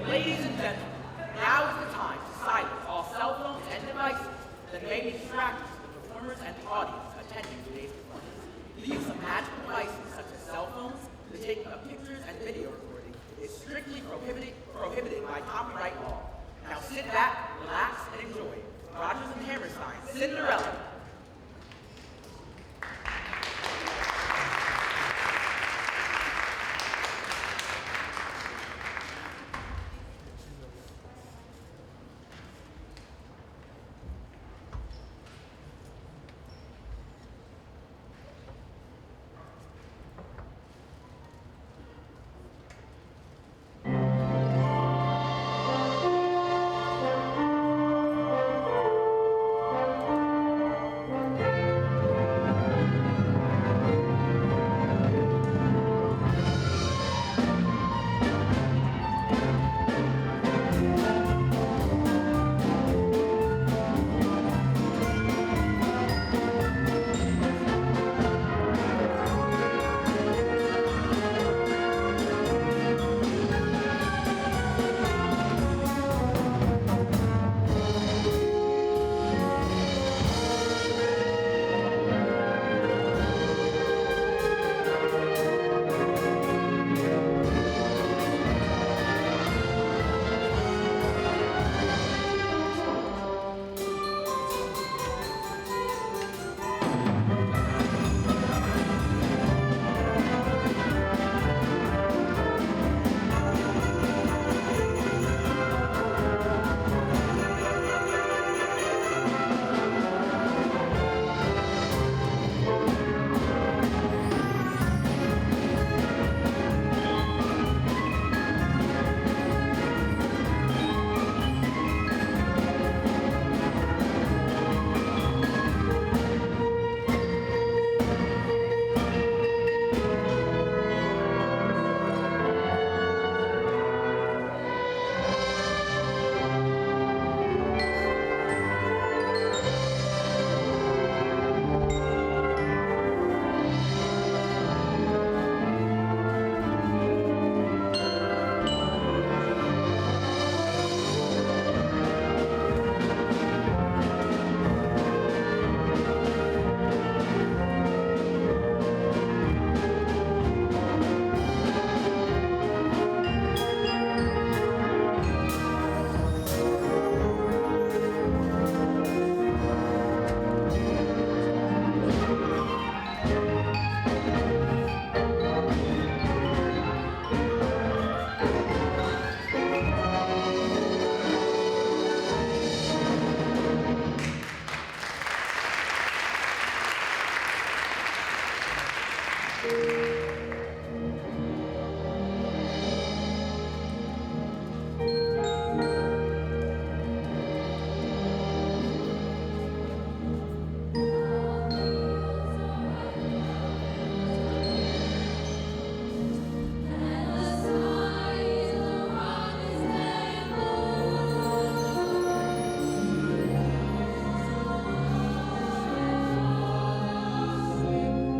Ladies and gentlemen, now is the time to silence all cell phones and devices that may be distracting to the performers and the audience attending today's performance. The use of magical devices such as cell phones, the taking of pictures and video recording is strictly prohibited by copyright law. Now sit back, relax, and enjoy Rodgers and Hammerstein's Cinderella.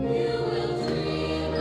You will dream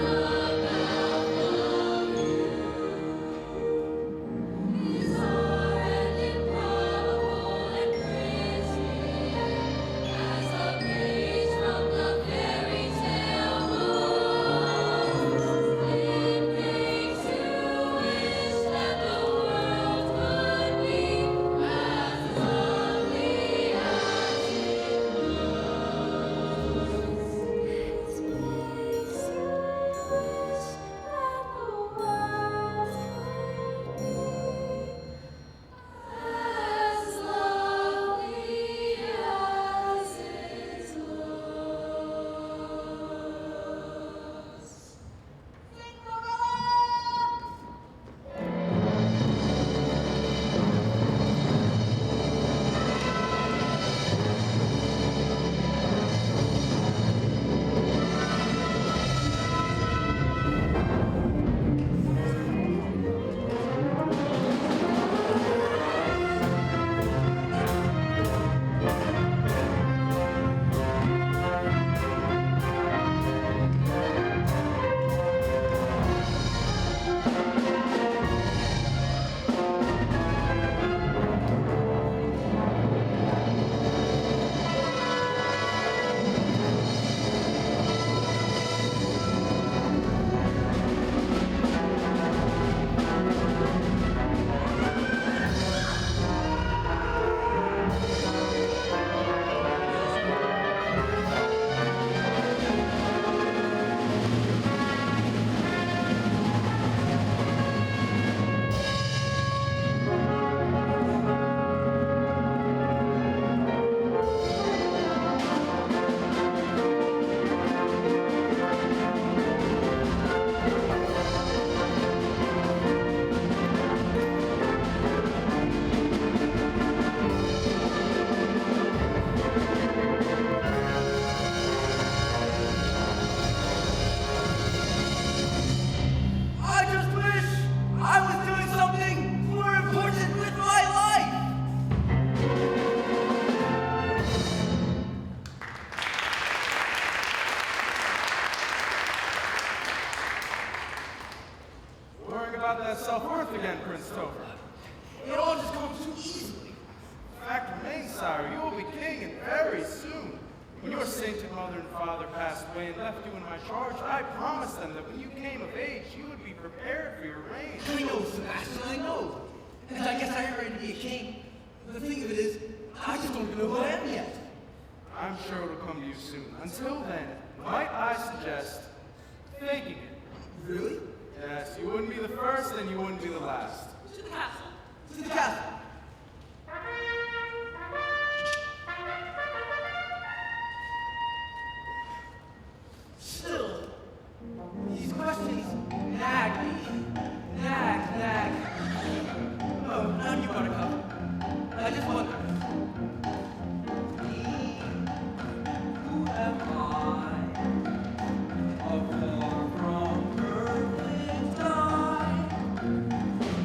about that self-worth again, Prince Topher? It all just comes too easily. The fact remains, sire, you will be king, and very soon. When your sainted mother and father passed away and left you in my charge, I promised them that when you came of age, you would be prepared for your reign. I know, Sebastian, I know. And I guess I am ready to be a king. But the thing of it is, I just don't even know who I am yet. I'm sure it'll come to you soon. Until then, might I suggest faking it? Really? Yes, you wouldn't be the first and you wouldn't be the last. To the castle. To the castle. Still, these questions nag me. Nag. Oh, now you Buttercup. I just wonder. Who am I? Far from perfect sky.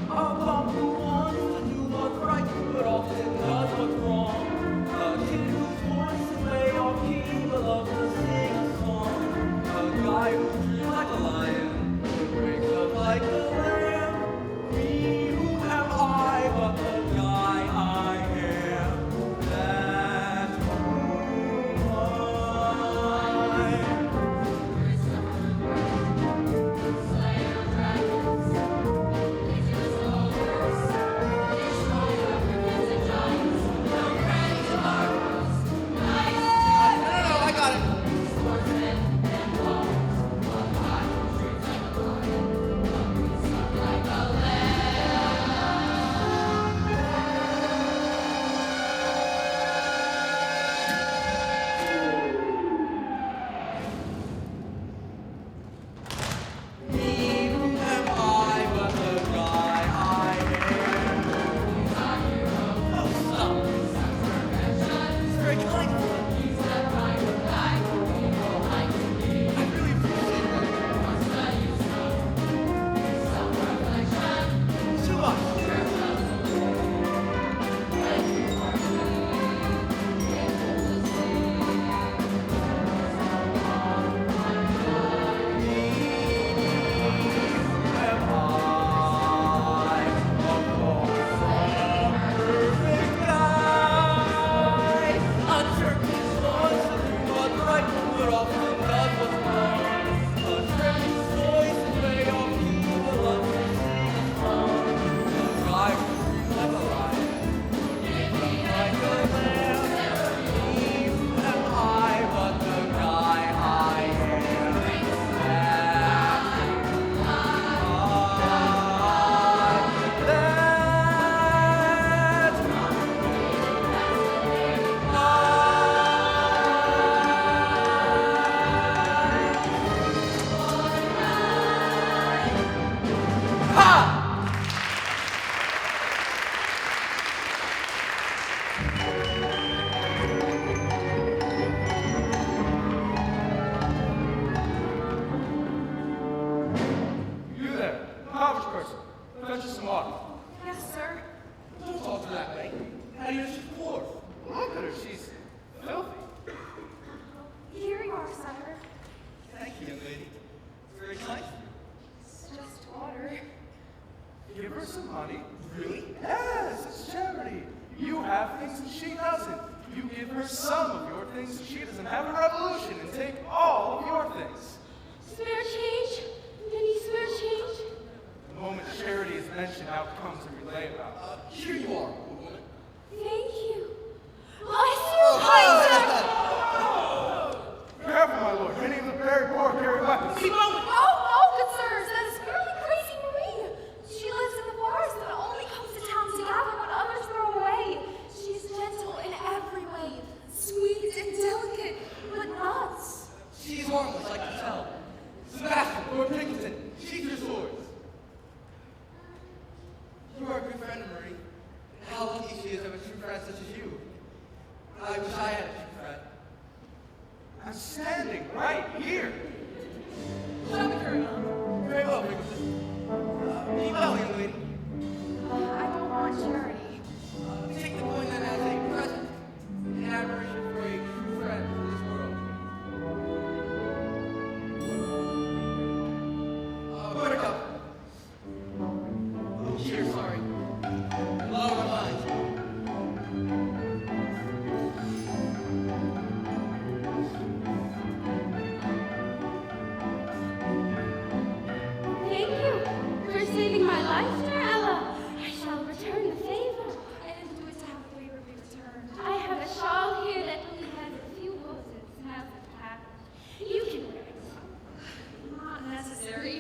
A pop who wants to do what's right, but often does what's wrong. A kid whose voice is way off key, but loves to sing a song. A guy who dreams like a lion, but wakes up like a lamb. Me, who am I but the guy I am? That's who I am. I got it. Me, who am I but the guy I am? Oh, stop. It's very kind of you. I really appreciate that. Too much. You there, college person, fetch us some water. Yes, sir. Don't talk to her that way. How do you know she's poor? Look at her, she's filthy. Here you are, sire. Thank you, young lady. It's very kind of you. It's just water. Give her some money. Really? Yes, it's charity. You have things and she doesn't. You give her some of your things and she doesn't. Have a revolution and take all of your things. Spare change? Any spare change? The moment charity is mentioned, out comes a relay about. Here you are, old woman. Thank you. Bless you, kind Careful, my lord. Many of the very poor carry weapons. Keep on with Oh, no, good sirs. That is merely crazy Marie. She lives in the forest but only comes to town to gather what others throw away. She is gentle in every way, sweet and delicate, but nuts. She's harmless, I can tell. Sebastian, saving my life, Cinderella. I shall return the favor. I didn't do it to have the favor be returned. I have a shawl here that only has a few holes and smells of tobacco. You can wear it. Not necessary.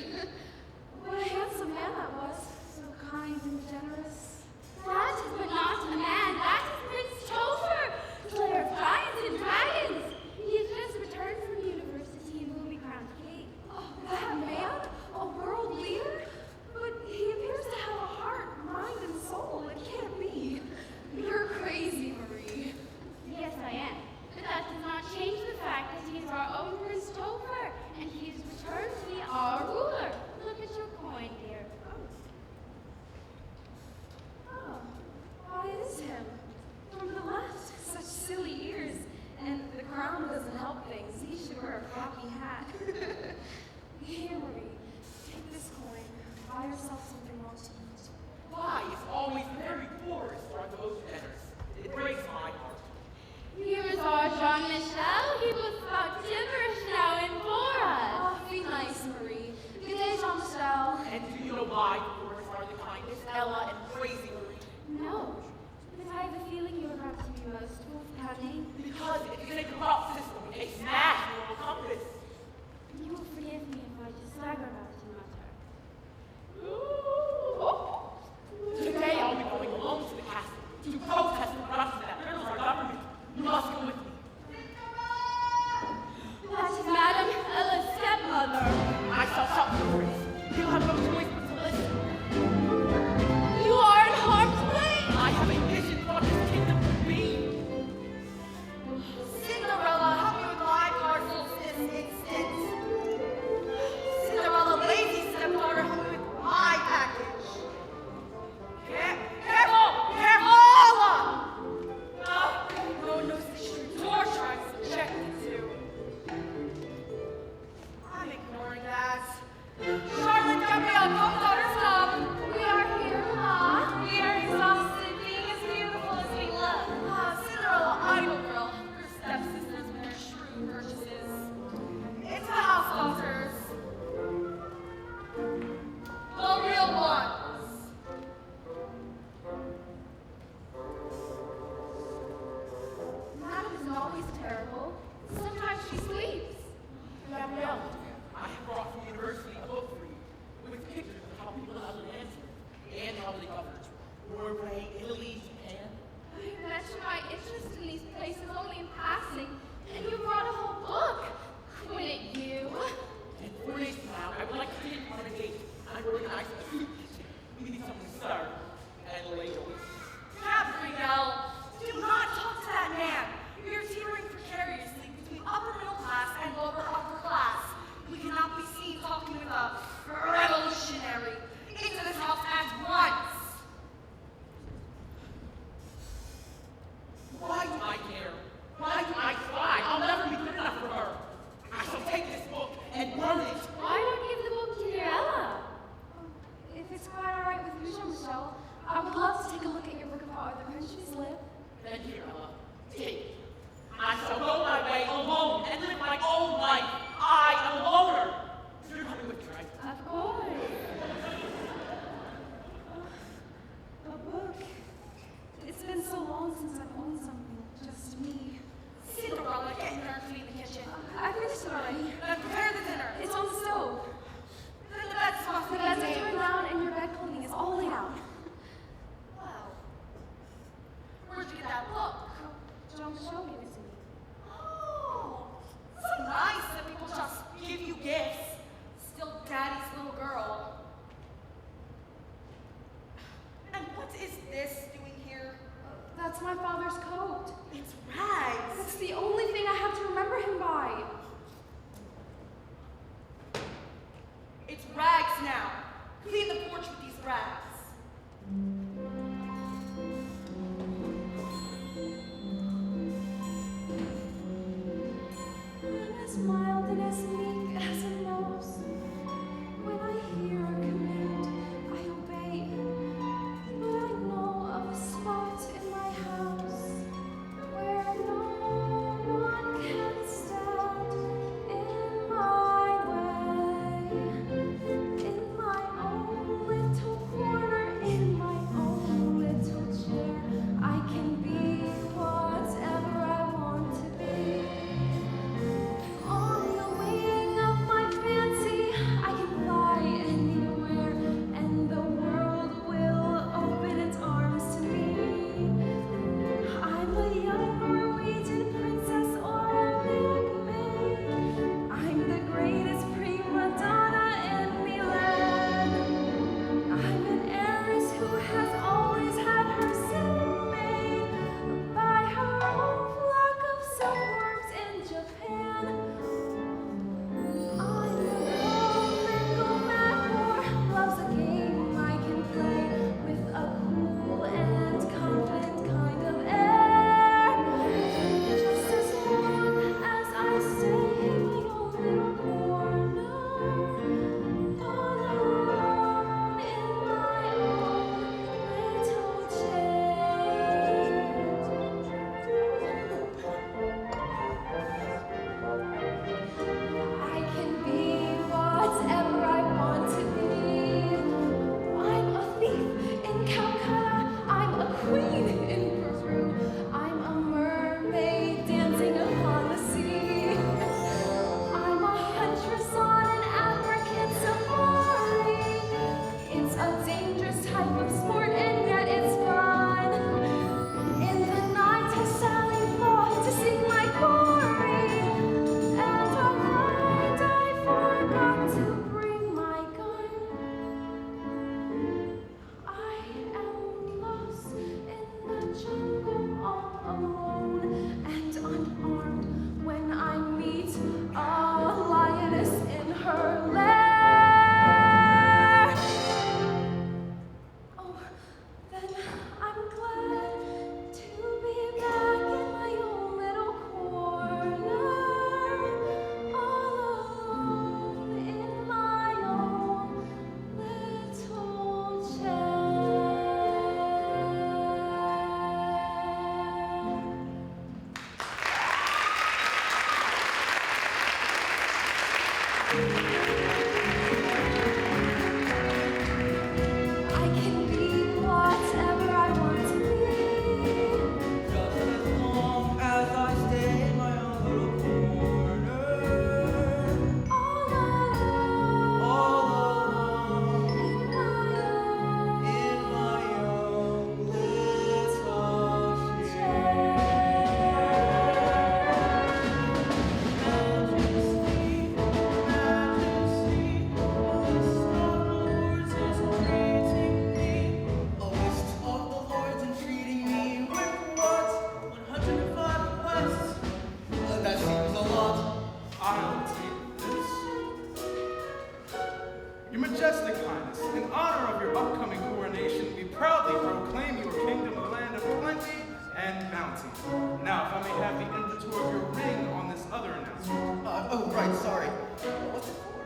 What a handsome man that was. So kind and generous. That is but not a man. That is Prince Topher, slayer of giants and dragons. He has just returned from university and will be crowned king. Oh, that man? A world leader? But he appears to have a heart, mind, and soul. It can't be. You're crazy, Marie. Yes, I am. But that does not change the fact that he is our own Prince Topher, and he has returned to be our ruler. Look at your coin, dear. Oh, why is him? From the left, such silly ears. And the crown doesn't help things. He should wear a floppy hat. Here, Marie, take this coin. Buy yourself something more to eat. Why is always very poor are those generous? It breaks my heart. Here is our Jean-Michel. He will talk gibberish now in for us. Oh, be nice, Marie. Good day, Jean-Michel. And do you know why the poorest are the kindest, Ella and crazy Marie? No, but I have a feeling you are about to be most forthcoming. Because it is a corrupt system, a smashed moral compass. You will forgive me if I just swagger about too much. Today I'll be going alone to the castle to protest the corruption that hurdles our government. You must go with me. That is Madame Ella's stepmother. I shall shout the praise. You'll have no choice but to listen. You are in harm's way. I have a vision for what this kingdom could be. Cinderella, help me with my parcels this instant. Cinderella, lazy stepdaughter, help me with my package. Careful! Careful! No one knows the true torture I'm subjected to. I'm ignoring that. Charlotte, Gabrielle, come, daughter, stop. We are here, Ma. We are exhausted, being as beautiful as we love. Cinderella, idle girl, her stepsisters with their shrewd purchases. Into the house, daughters. The real ones. Madame isn't always terrible. Sometimes she sleeps. Gabrielle, I have brought from the university a book for you with pictures of how people in other lands live and how they governed. Norway, Italy, Japan. I mentioned my interest in these places only in passing, and you brought a whole book. Quit it, you. And 4 days from now, I would like to take you on a date. I'm organizing a soup kitchen. We need someone to serve and ladle. Gabrielle, do not talk to that man. We are teetering precariously between upper middle class and lower upper class. We cannot be seen talking with a revolutionary. Into this house at once. Why do I care? Why do I try? I'll never be good enough for her. I shall take this book and burn it. Why don't you give the book to dear Ella? If it's quite all right with you, Jean-Michel, I would love to take a look at your book of how other countries live. Then here, Ella, take it. I shall go my way alone and live my own life. I am a loner. You're coming with me, right? Of course. A book. It's been so long since I've owned something, just me. Cinderella, get Entr'acte in the kitchen. I finished it already. Then prepare the dinner. It's on the stove. Then the bed's must The be beds are made. turned down and your bed clothing is all laid out. Well, where'd you get that book? Jean-Michel gave it to me. Oh, so nice that people just give you gifts. Still daddy's little girl. And what is this doing here? That's my father's coat. It's rags. It's the only thing I have to remember him by. It's rags now. Clean the porch with these rags. I'm as mild and as meek as a mouse. When I hear a command, I obey. But I know of a spot in my house where no one can stand in my way. In my own little Your Majestic Highness, in honor of your upcoming coronation, we proudly proclaim your kingdom a land of plenty and bounty. Now, if I may have the imprimatur of your ring on this other announcement. Oh, right, sorry. What's it for?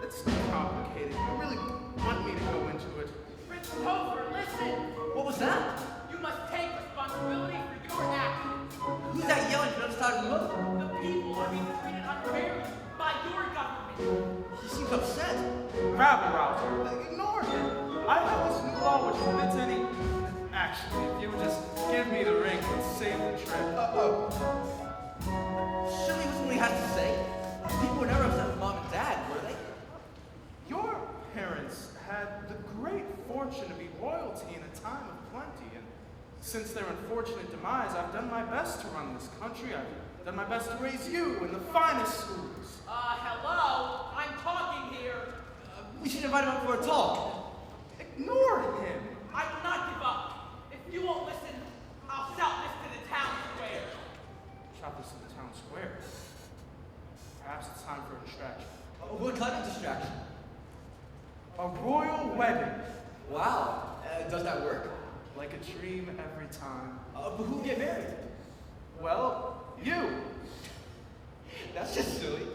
It's complicated. You really want me to go into it? Prince Topher, listen! What was that? You must take responsibility for your actions. Who's that yelling from the other side of the room? The people are being treated unfairly by your government. He seems upset. Rabble rouser, ignore him. I have this new law which forbids any... Actually, if you would just give me the ring, it would save the trip. Surely listen what he has to say. People were never upset with Mom and Dad, were they? Your parents had the great fortune to be royalty in a time of plenty, and since their unfortunate demise, I've done my best to run this country. I've done my best to raise you in the finest schools. Hello? I'm talking here. We should invite him up for a talk. Ignore him. I will not give up. If you won't listen, I'll shout this to the town square. Shout this in the town square. Perhaps it's time for a distraction. What kind of distraction? A royal wedding. Wow. Does that work? Like a dream every time. But who get married? Well, you. That's just silly.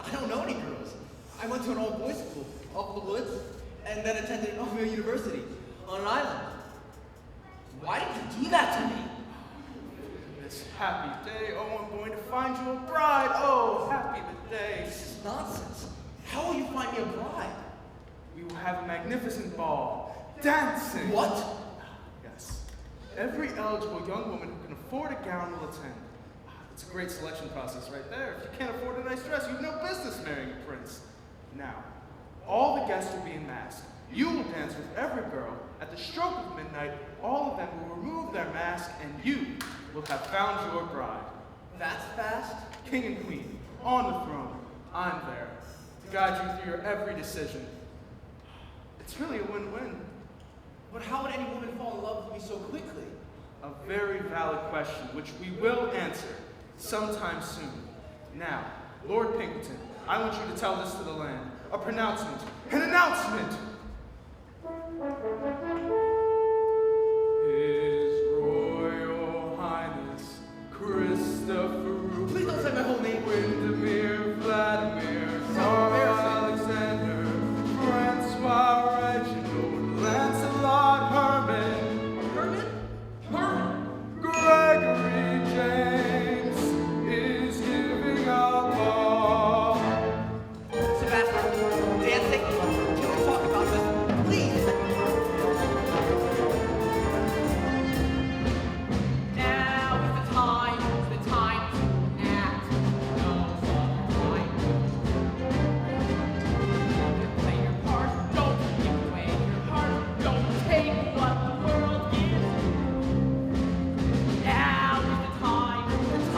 I don't know any girls. I went to an all-boys school up in the woods, and then attended an Overture University on an island. Why did you do that to me? This happy day, oh, I'm going to find you a bride. Oh, happy the day. This is nonsense. How will you find me a bride? We will have a magnificent ball. Dancing. What? Yes. Every eligible young woman who can afford a gown will attend. It's a great selection process right there. If you can't afford a nice dress, you have no business marrying a prince. Now, all the guests will be in mask. You will dance with every girl. At the stroke of midnight, all of them will remove their mask, and you will have found your bride. That's fast? King and queen, on the throne. I'm there to guide you through your every decision. It's really a win-win. But how would any woman fall in love with me so quickly? A very valid question, which we will answer sometime soon. Now, Lord Pinkerton, I want you to tell this to the land. A pronouncement. An announcement! His Royal Highness Christopher... Please don't say my whole name. Windermere, Vladimir, Tsar Alexander, Francois Reginald, Lancelot Herman, Herman? Gregory James is giving a ball. Sebastian, dancing? Can we talk about this? Please! Now is the time to act. No time. Play your part, don't give away your heart, don't take what the world gives. Now is the time to live. No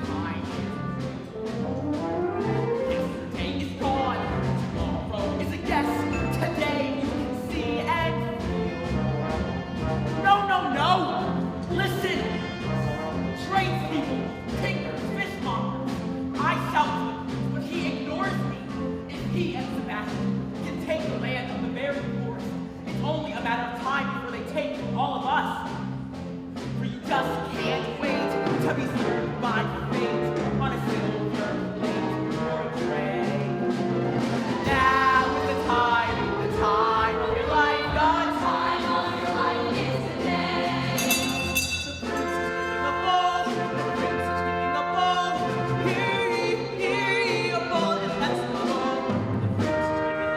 time. Yesterday is gone, tomorrow is a guess, today you can see and feel. No! Listen! Tradespeople, tinkers, fishmongers. I shout to him, but he ignores me. If he and Sebastian can take the land of the very poorest, it's only a matter of time before they take all of us. For you just can't wait to be served by fate on a silver plate or a tray. Now is the time of your life, God's time of your life is today. The prince is giving a ball, Hear ye, a ball, and let's go. The prince is giving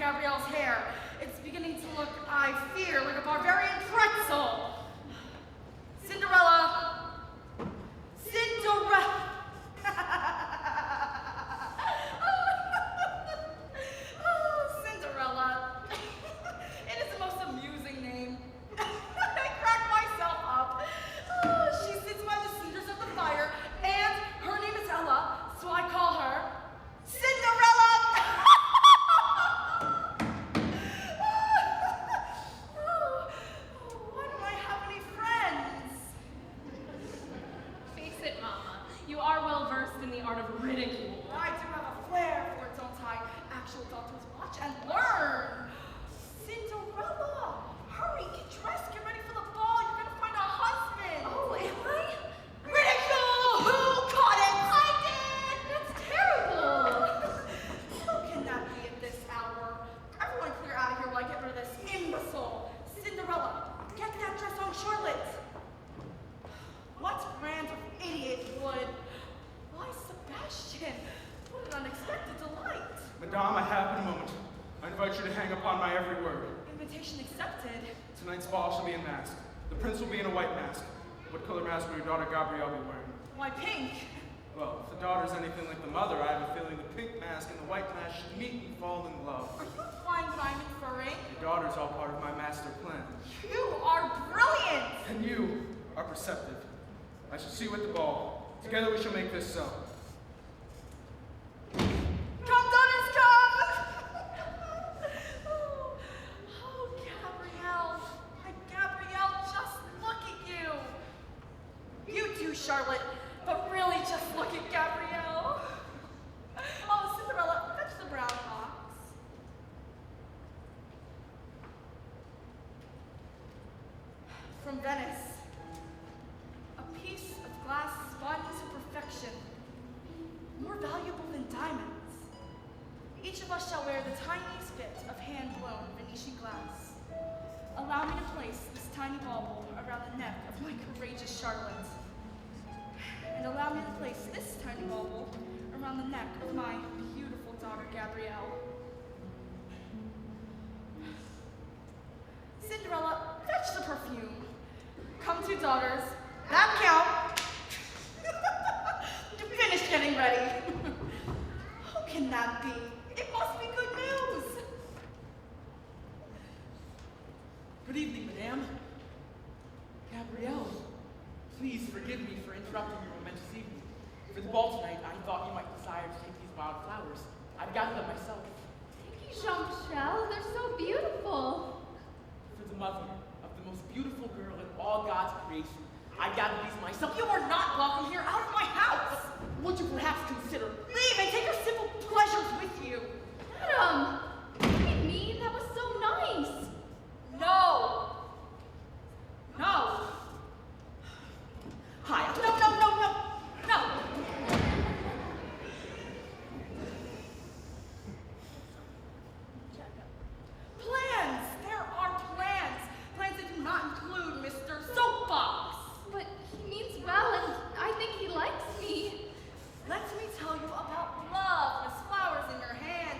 Gabrielle's hair. It's beginning to look, I fear, like a barbarian pretzel. Cinderella. Cinderella. Oh, Cinderella. It is the most amusing name. I crack myself up. Oh, she sits by the cinders of the fire, and her name is Ella, so I call her Cinderella. Oh, why don't I have any friends? Face it, Mama. You are well versed in the art of ridicule. I do have a flair for it, don't I? Actual doctors watch and learn. Cinderella, hurry, get dressed, get ready for the ball. You're gonna find a husband. Oh, am I? Ridicule! Who caught it? I did! That's terrible. Who can that be at this hour? Everyone clear out of here while I get rid of this imbecile. Cinderella, get that dress on Charlotte. What brand of idiot would? Why, Sebastian, what an unexpected delight. Madame, I have in a moment. I invite you to hang upon my every word. Invitation accepted. Tonight's ball shall be in mask. The prince will be in a white mask. What color mask will your daughter Gabrielle be wearing? Why, pink? Well, if the daughter's anything like the mother, I have a feeling the pink mask and the white mask should meet and fall in love. Are you implying that I'm inferring? Your daughter's all part of my master plan. You are brilliant! And you are perceptive. I shall see you at the ball. Together we shall make this so. Come, daughters, come! Oh, Gabrielle. My Gabrielle, just look at you. You too, Charlotte, but really just look at Gabrielle. Oh, Cinderella, fetch the brown box. From Venice. A piece of glass spun to perfection. More valuable than diamonds. Each of us shall wear the tiniest bit of hand-blown Venetian glass. Allow me to place this tiny bauble around the neck of my courageous Charlotte. And allow me to place this tiny bauble around the neck of my beautiful daughter, Gabrielle. Cinderella, fetch the perfume. Come, two daughters. That count. You finished getting ready. Who can that be? It must be good news. Good evening, madame. Gabrielle, please forgive me for interrupting your momentous evening. For the ball tonight, I thought you might desire to take these wild flowers. I've gathered them myself. Thank you, Jean-Michel. They're so beautiful. For the mother of the most beautiful girl in all God's creation, I gathered these myself. You are not welcome here, out of my house. Would you perhaps consider? Leave and take your simple pleasures with you. Madam, what do you mean? That was so nice. No. No. Hi. No. Plans. There are plans. Plans that do not include Mr. Soapbox. But he means well, and I think he likes me. Let me tell you about love with flowers in your hand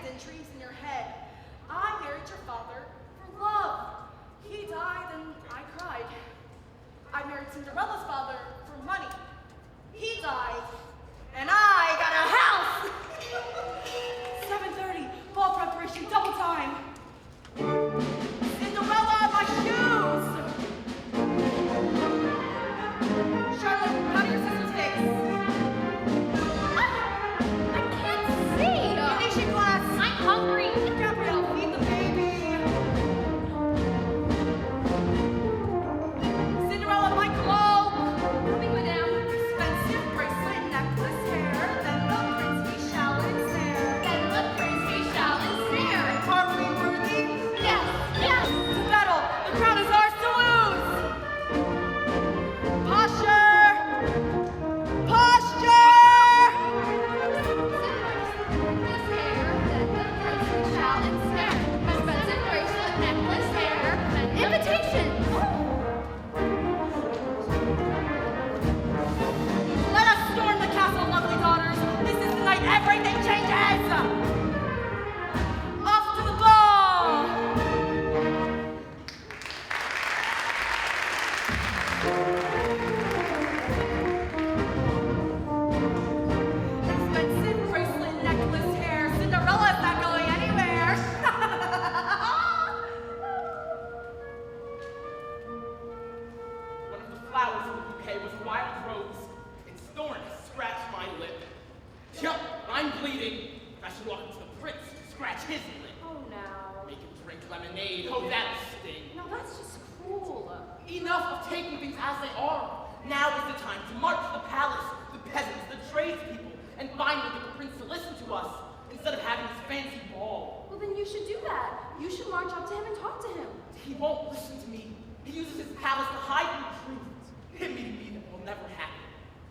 Oh, now. Make him drink lemonade. Oh, that sting. No, that's just cruel. Enough of taking things as they are. Now is the time to march to the palace, the peasants, the tradespeople, and finally get the prince to listen to us, instead of having this fancy ball. Well, then you should do that. You should march up to him and talk to him. He won't listen to me. He uses his palace to hide from the truth. Him meeting me that will never happen.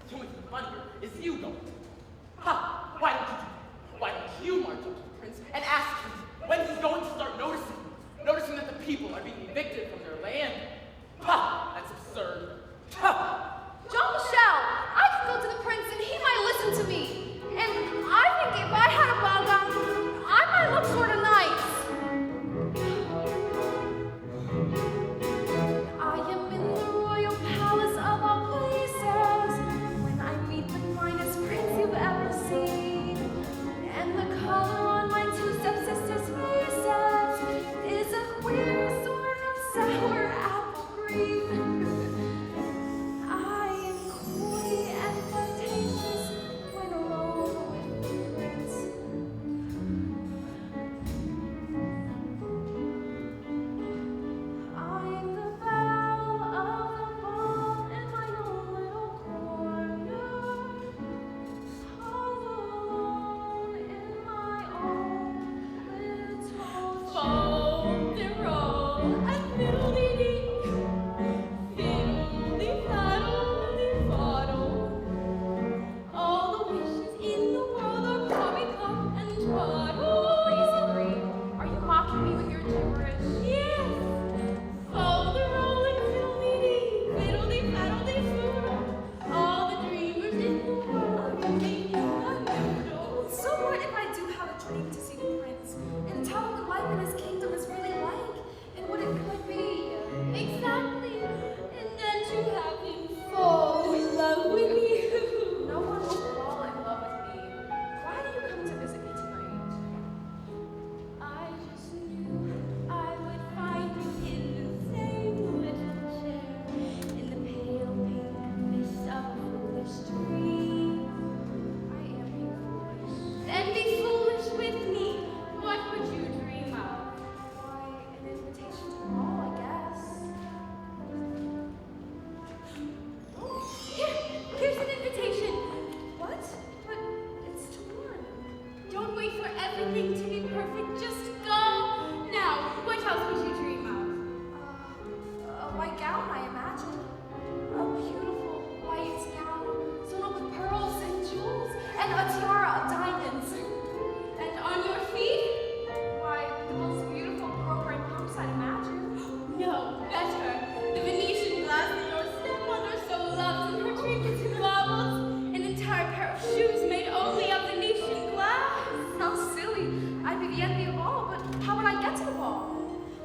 The only thing funnier is you don't. Ha! Why don't you do that? Why don't you march up to the prince and ask him when he's going to start noticing that the people are being evicted from their land? Ha! That's absurd. Ha! Jean-Michel, I could go to the prince and he might listen to me. And I think if I had a ball gown, I might look sort of nice. I am in the royal palace of all places, when I meet the finest prince you've ever seen. And the color on my two stepsisters' faces is a queer sort of sour apple green. I am coy and flirtatious when alone with the prince. I'm the belle of the ball in my own little corner, all alone in my own little Fol De Rol and fiddle-dee-dee, fiddle-dee-faddle-dee-faddle. All the wishes in the world are coming up and twaddle. Crazy Green. Are you mocking me with your gibberish? Yes. Fol De Rol and fiddle-dee-dee, fiddle-dee-faddle-dee-foodle. All the dreamers in the world are making a noodle. So what if I do have a dream to see the prince and tell him what life in his kingdom is really like and what it could be? Exactly. And then to have him fall in love with you. No one will fall in love with me. Why do you come to visit me tonight? I just knew I would find you in the same little chair, in the pale pink mist of a foolish dream. I am being foolish. Then be foolish with me. What would you dream of? Why, an invitation to the ball, I guess. Here's an invitation. What? But it's torn. Don't wait for everything to be perfect. Just go. Now, what else would you dream of? A white gown, I imagine. A beautiful white gown, sewn up with pearls and jewels, and a tiara of diamonds. And on your feet? Why, the most beautiful pearl-gray pumps, I'd imagine. No, better. The Venetian glass that your stepmother so loves in her trinkets and baubles. An entire pair of shoes made only of Venetian glass. How silly. I'd be the envy of all, but how would I get to the ball?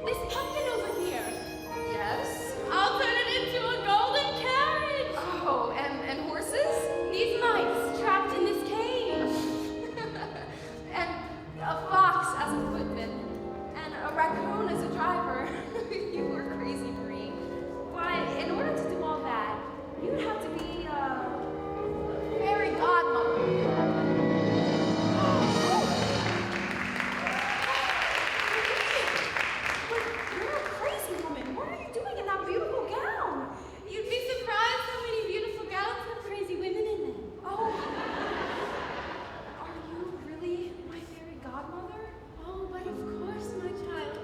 This pumpkin over here. Yes. I'll turn it into a golden carriage. Oh, and horses? These mice trapped in this cage. And a fox as a footman. And a raccoon as a driver. You were crazy, Marie. Why, in order to do all that, you'd have to be a fairy godmother. But you're a crazy woman. What are you doing in that beautiful gown? You'd be surprised how many beautiful gowns have crazy women in them. Oh. Are you really my fairy godmother? Oh, but of course, my child.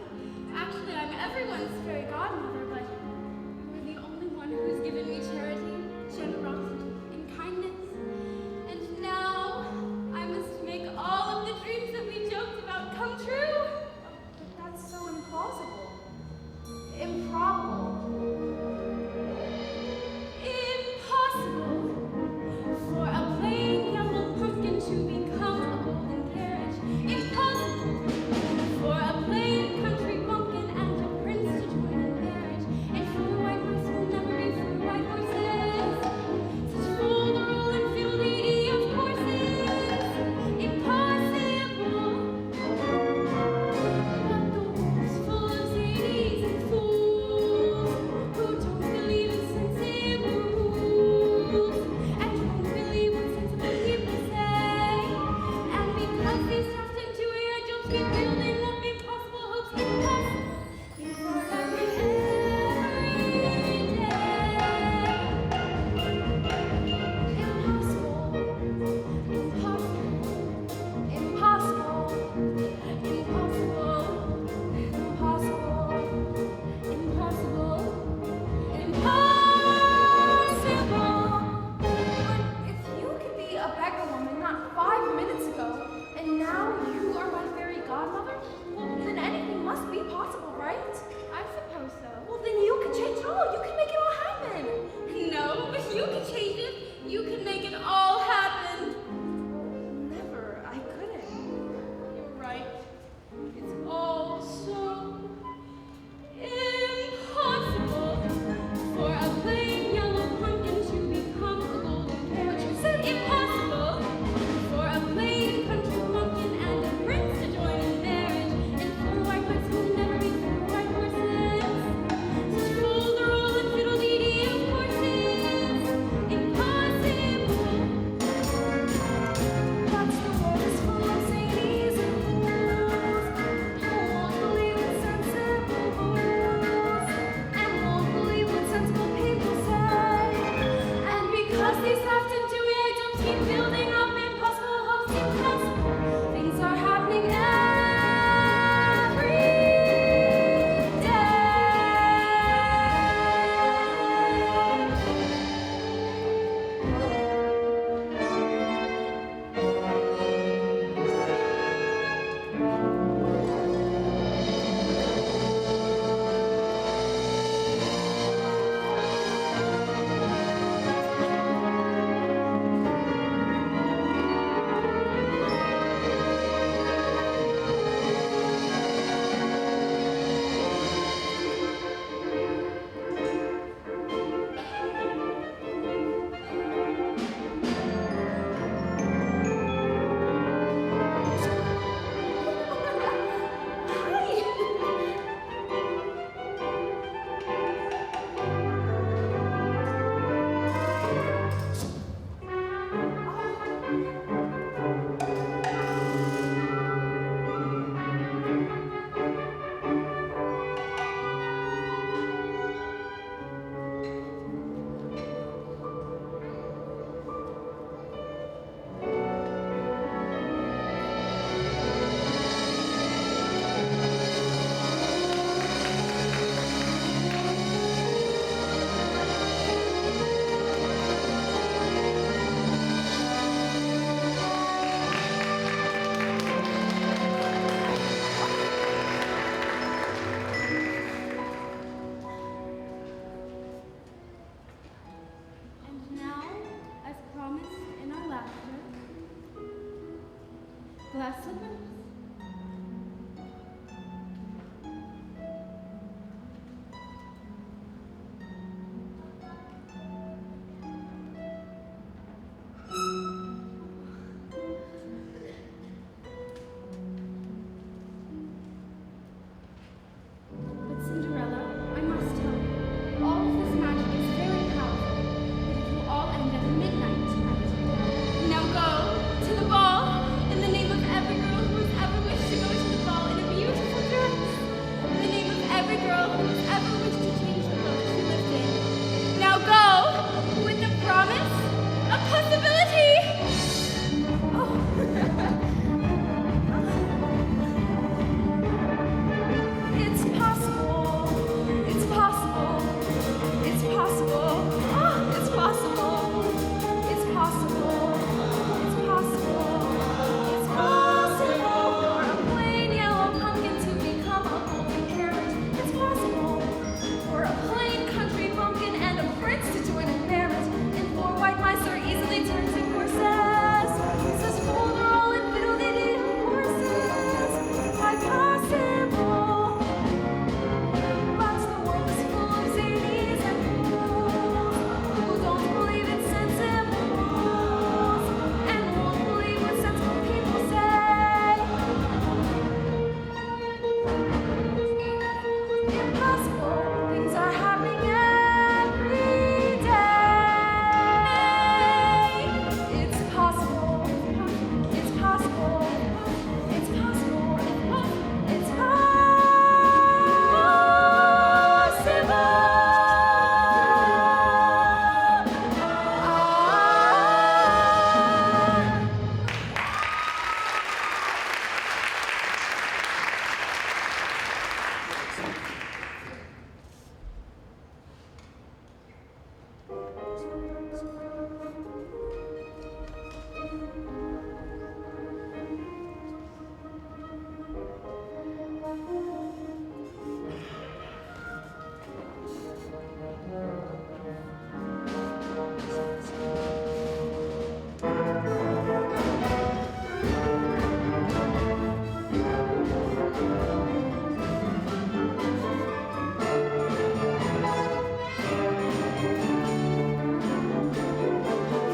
slippers. But Cinderella, I must tell you, all of this magic is very powerful, but it will all end at midnight tonight. Now go to the ball in the name of every girl who has ever wished to go to the ball in a beautiful dress. In the name of every girl who has ever wished to change the world that she lived in. Now go with the promise of possibility. Oh. It's possible. It's possible. It's possible. Oh, it's possible. It's possible. It's possible. It's possible for a plain yellow pumpkin to become a golden carrot. It's possible for a plain country bumpkin and a prince to join a marriage. And four white mice are easily turned to horses. Says Fol De Rol and fiddle-de-dee horses. Quite possible. But the world is full of zanies and fools who don't believe in sensible rules and won't believe what sensible people say. Impossible things are happening every day. It's possible. It's possible. It's possible. It's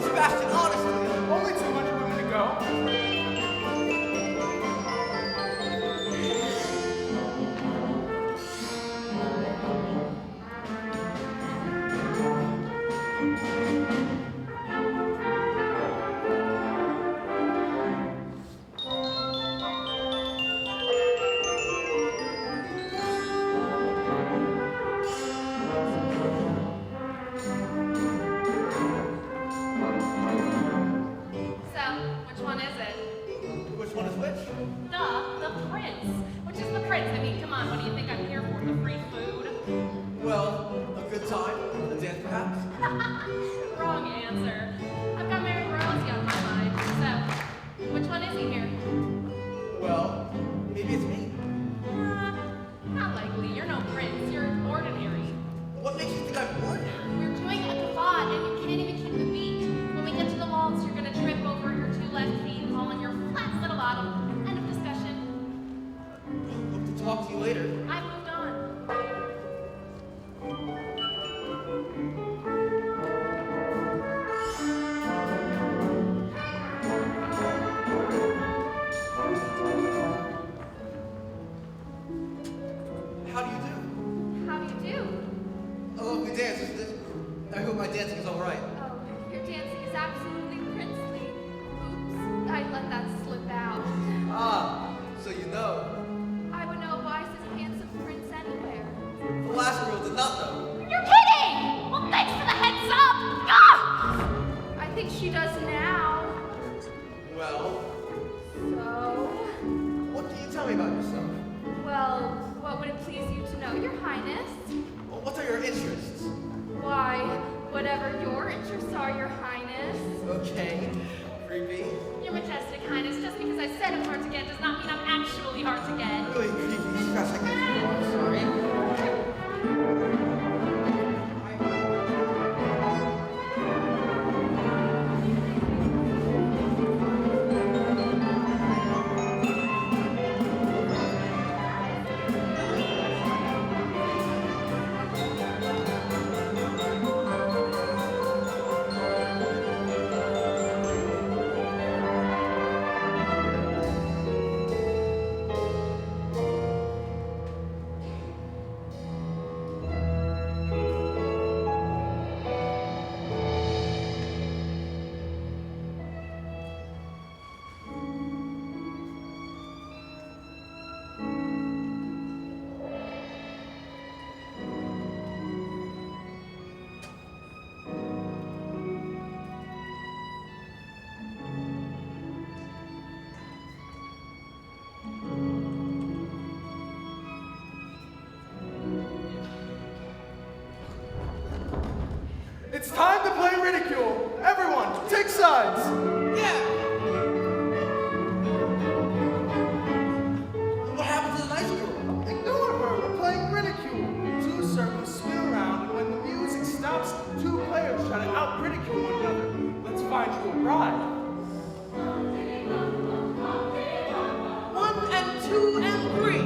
Sebastian, honestly. Only 200 women to go. So, which one is it? Which one is which? The prince. Which is the prince? I mean, come on, what do you think I'm here for? The free food? Well, a good time, a dance perhaps. Wrong answer. I've got Mary Rosie on my mind. So, which one is he here? Well, maybe it's me. Not likely. You're no prince. You're ordinary. What makes you think I'm ordinary? We're doing a gavotte and you can't even keep the beat. When we get to the waltz, you're gonna trip over your two left feet, fall on your flat little bottom. End of discussion. Hope to talk to you later. I've moved on. How do you do? How do you do? A lovely dance, isn't it? I hope my dancing is all right. Oh, your dancing is absolutely princely. Oops, I let that slip out. Ah, so you know. I would know if I was a handsome prince anywhere. The last girl did not know. You're kidding! Well, thanks for the heads up! Ah! I think she does now. Well, So, what can you tell me about yourself? well, what would it please you to know, Your Highness? Well, what are your interests? Why, whatever your interests are, Your Highness. Okay, creepy. Your Majestic Highness, just because I said I'm hard to get does not mean I'm actually hard to get. Really creepy. Gosh, I can't. I'm sorry. It's time to play Ridicule. Everyone, take sides. Yeah! What happened to the nice girl? Ignore her. We're playing Ridicule. 2 circles spin around, and when the music stops, 2 players try to out-ridicule one another. Let's find you a bride. 1 and 2 and 3.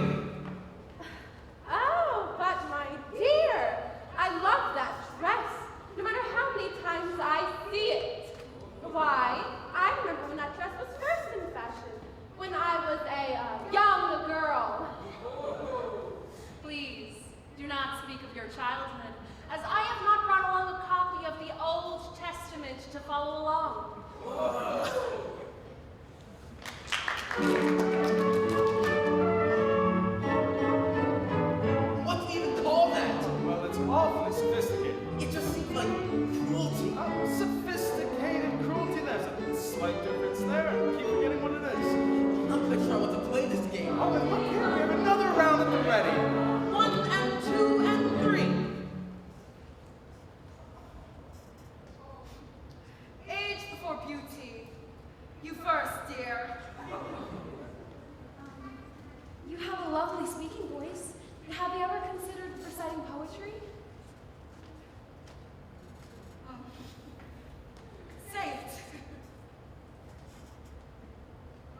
Oh, but my dear, I love that dress, no matter how many times I see it. Why, I remember when that dress was first in fashion, when I was a young girl. Please, do not speak of your childhood, as I have not brought along a copy of the Old Testament to follow along. What do you even call that? Well, it's awfully sophisticated. It just seems like cruelty. Oh, sophisticated cruelty. There's a slight difference there. I keep forgetting what it is. I'm not quite sure I want to play this game. Oh, and look here. We have another round at the ready. 1 and 2 and 3. Age before beauty. You first, dear. You have a lovely speaking voice. Have you ever considered reciting poetry? Say it.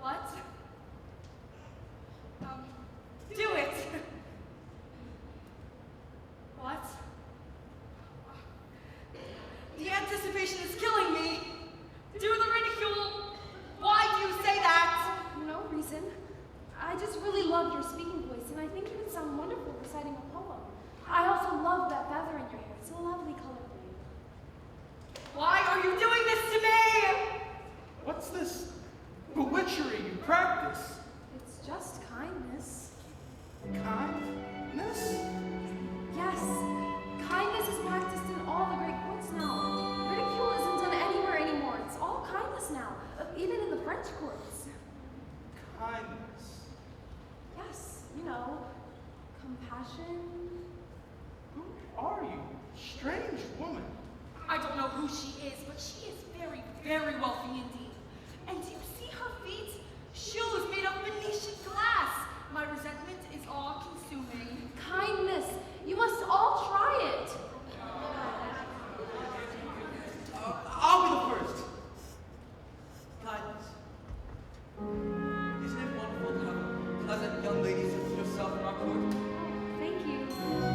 What? Do it. What? The anticipation is killing me. Do the ridicule. Why do you say that? No reason. I just really love your speaking voice, and I think you would sound wonderful reciting a poem. I also love that feather in your hair. It's a lovely color for you. Why are you doing this to me? What's this bewitchery you practice? It's just kindness. Kindness? Yes, kindness is practiced in all the great courts now. Ridicule isn't done anywhere anymore. It's all kindness now, even in the French courts. Kindness. Yes, you know, compassion. Who are you? Strange woman. I don't know who she is, but she is very, very wealthy indeed. And do you see her feet? Shoes made of Venetian glass. My resentment is all-consuming. Kindness. You must all try it. I'll be the first. Kindness. Isn't it wonderful to have a pleasant young lady such as yourself in our court? Thank you.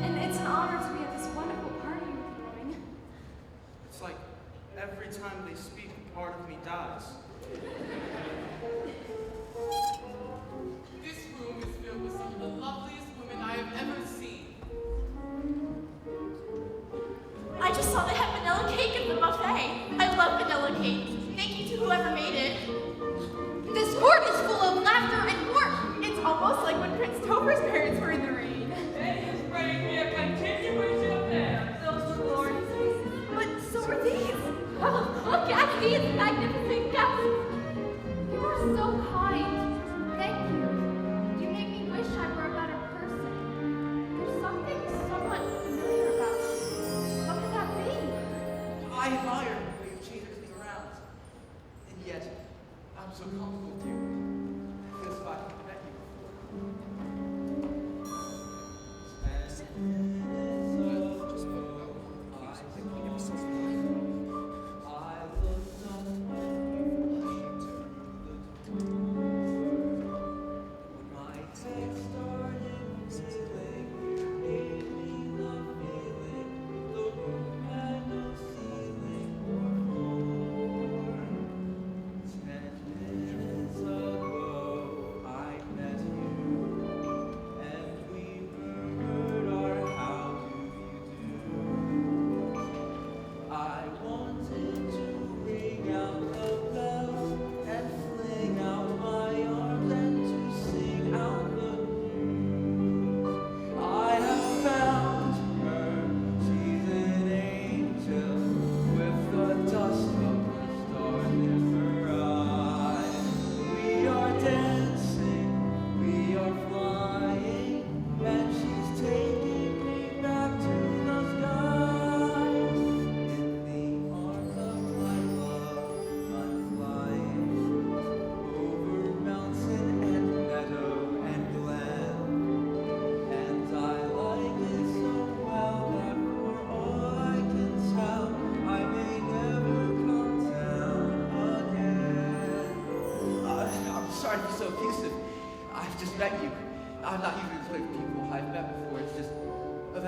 And it's an honor to be at this wonderful party you're throwing. It's like every time they speak, a part of me dies. This room is filled with some of the loveliest women I have ever seen. I just saw they had vanilla cake at the buffet. I love vanilla cake. Thank you to whoever made it. This court is full of laughter and warmth. It's almost like when Prince Topher's parents were in the rain. It is bringing me a continuation of theirs. Those were glorious. But so were these. Oh, look at these magnificent guests. You are so kind. Thank you. You make me wish I were a better person. There's something somewhat familiar about you. What could that be? I admire the way you change everything around. And yet, I'm so comfortable with you. It feels like I've met you before.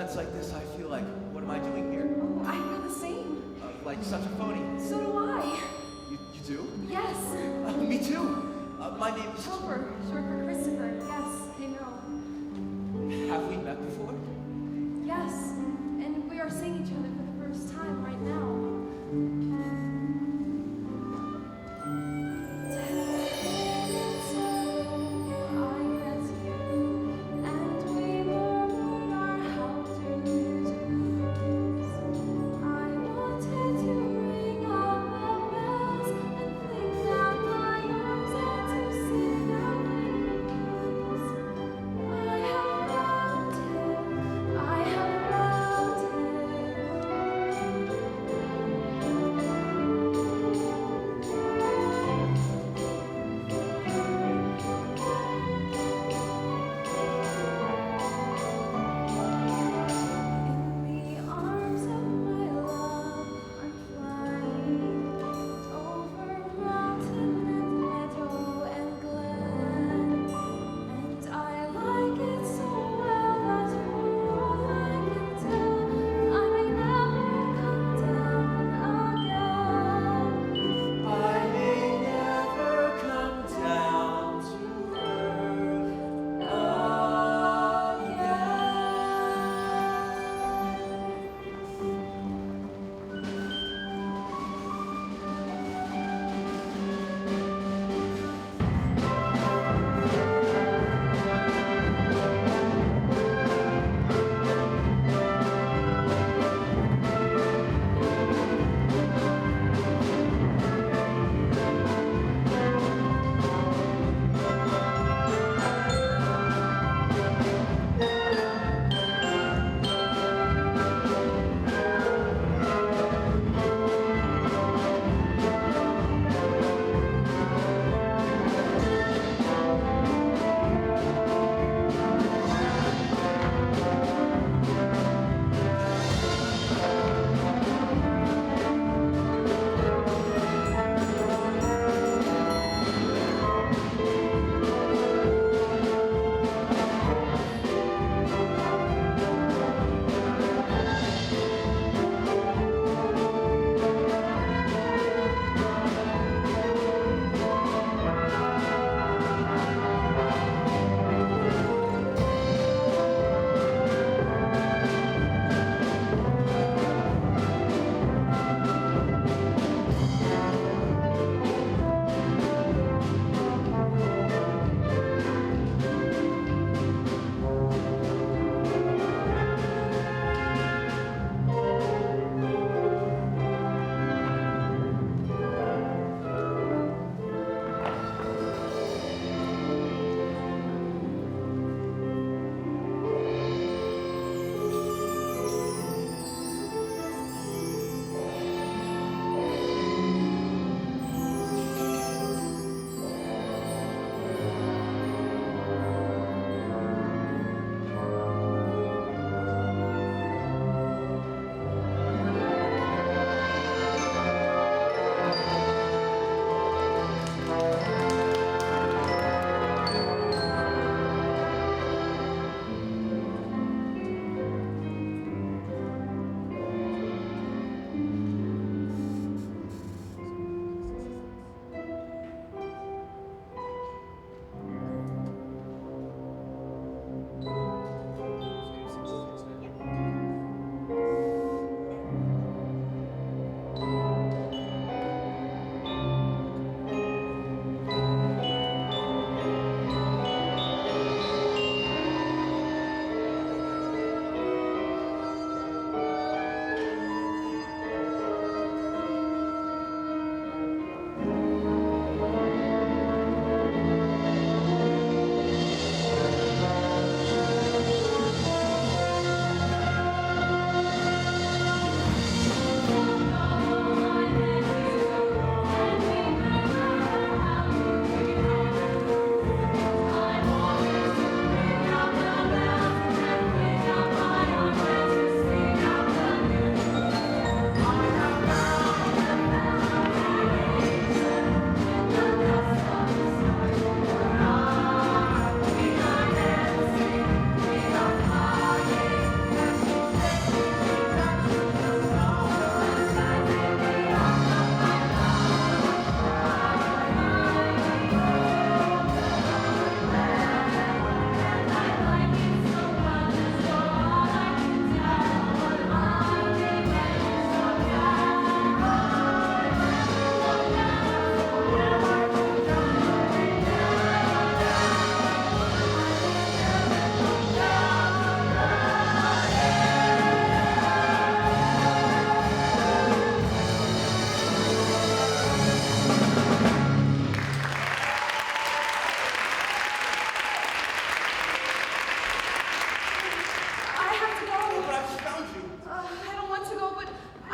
events like this, I feel like, what am I doing here? Oh, I feel the same. Like such a phony. So do I. You do? Yes. Me too. My name is... Chopper. Short for Christopher. Yes, I know. Have we met before? Yes. And we are seeing each other for the first time right now. I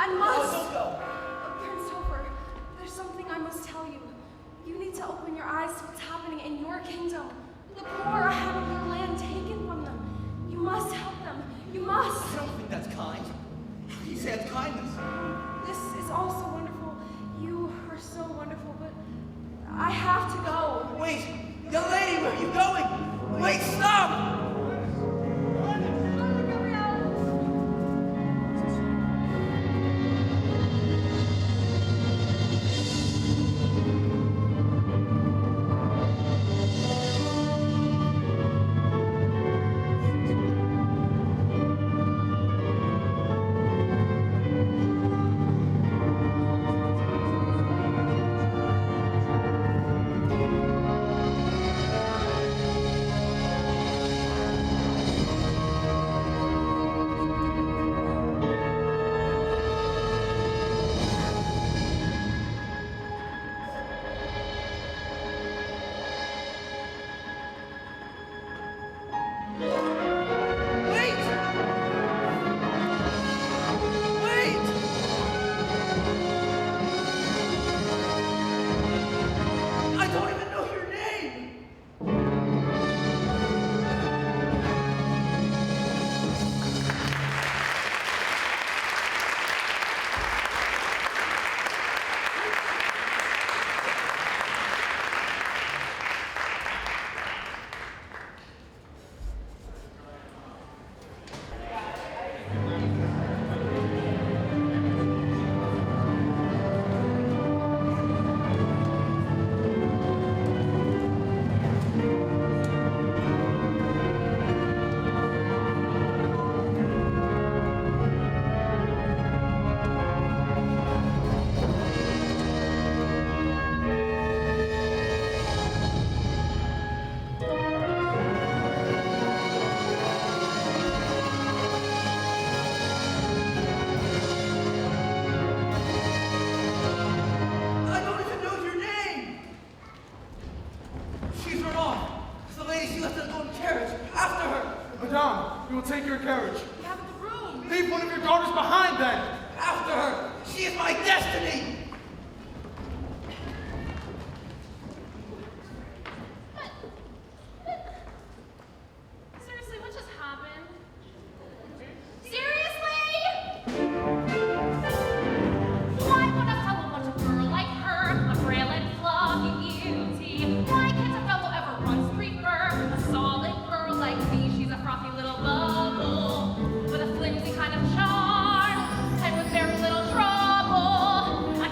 I must. No, don't go. Prince Topher, there's something I must tell you. You need to open your eyes to what's happening in your kingdom. The poor are having their land taken from them. You must help them. You must. I don't think that's kind. How can you say it's kindness? This is all so wonderful. You are so wonderful, but I have to go. Wait! Young lady, where are you going? Wait, stop! Take your carriage. We have the room. Leave one of your daughters behind then. After her! She is my destiny! Seriously, what just happened? Seriously? Why would a fellow want a girl like her, a frail and fluffy beauty? Why can't a fellow ever once prefer a solid girl like me? She's a frothy little bubble with a flimsy kind of charm, and with very little trouble. I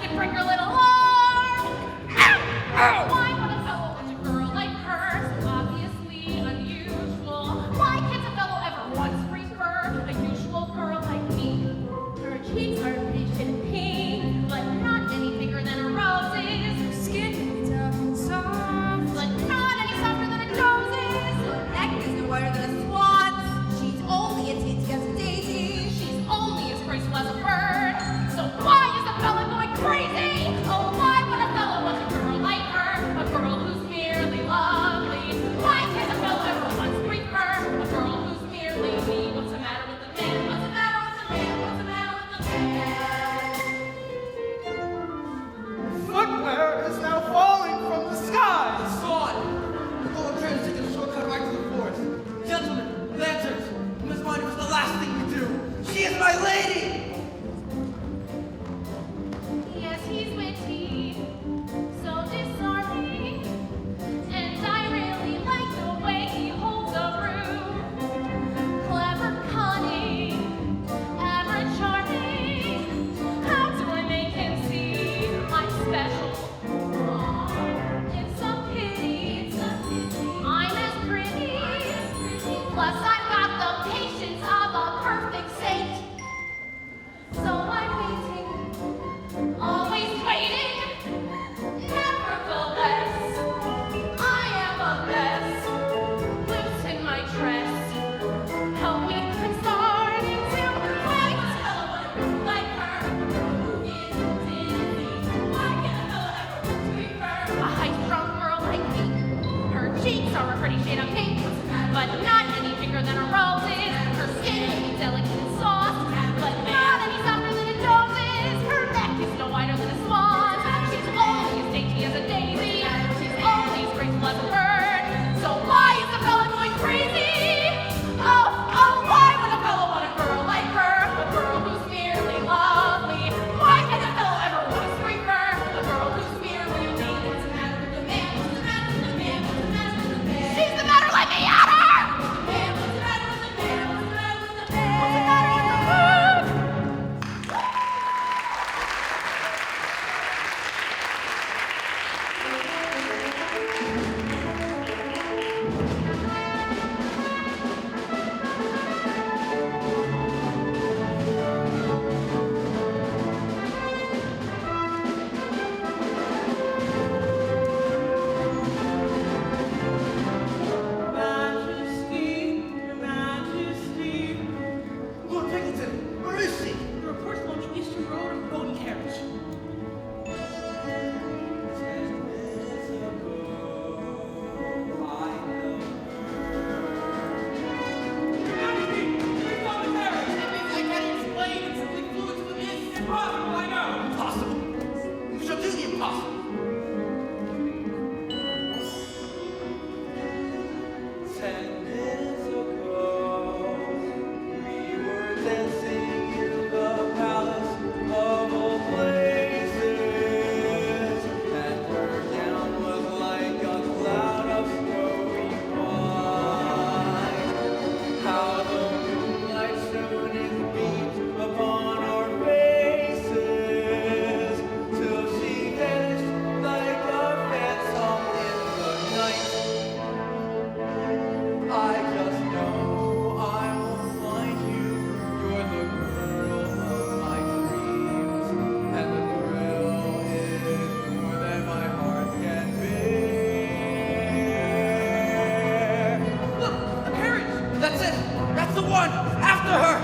After her!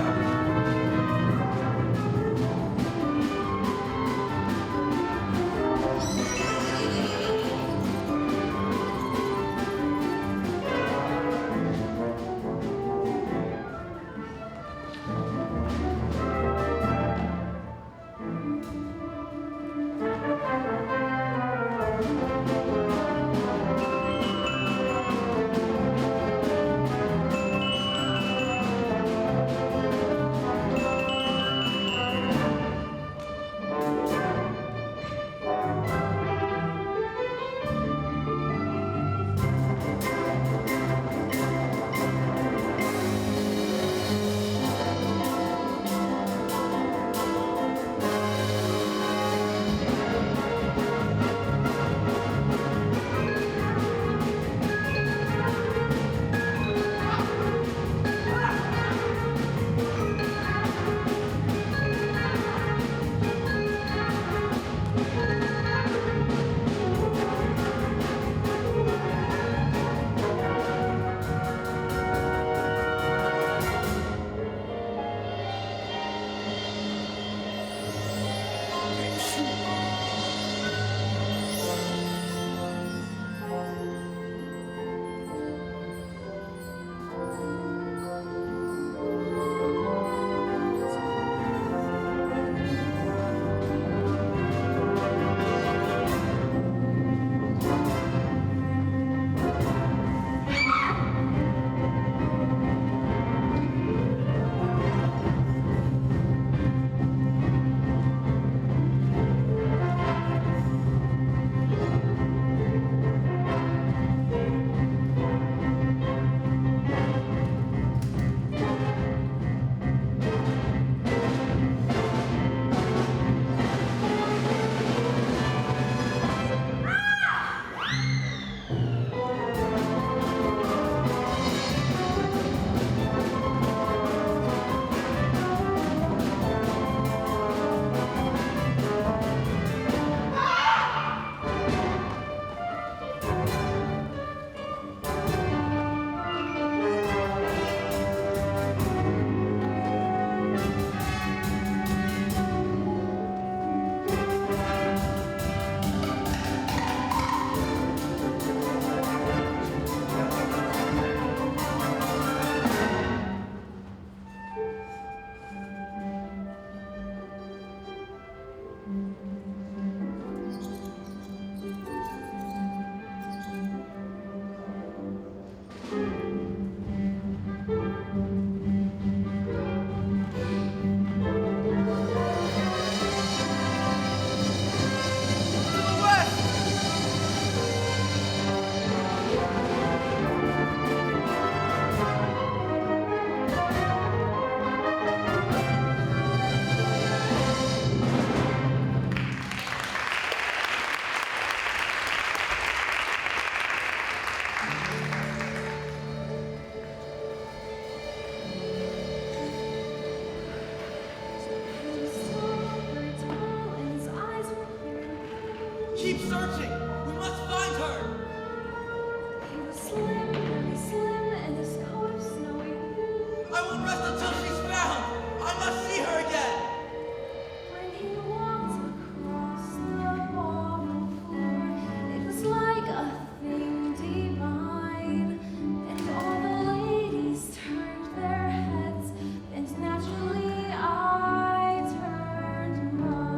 Keep searching! We must find her! He was slim, very slim, and his coat of snowy wool. I won't rest until she's found! I must see her again! When he walked across the marble floor, it was like a thing divine. And all the ladies turned their heads, and naturally I turned mine.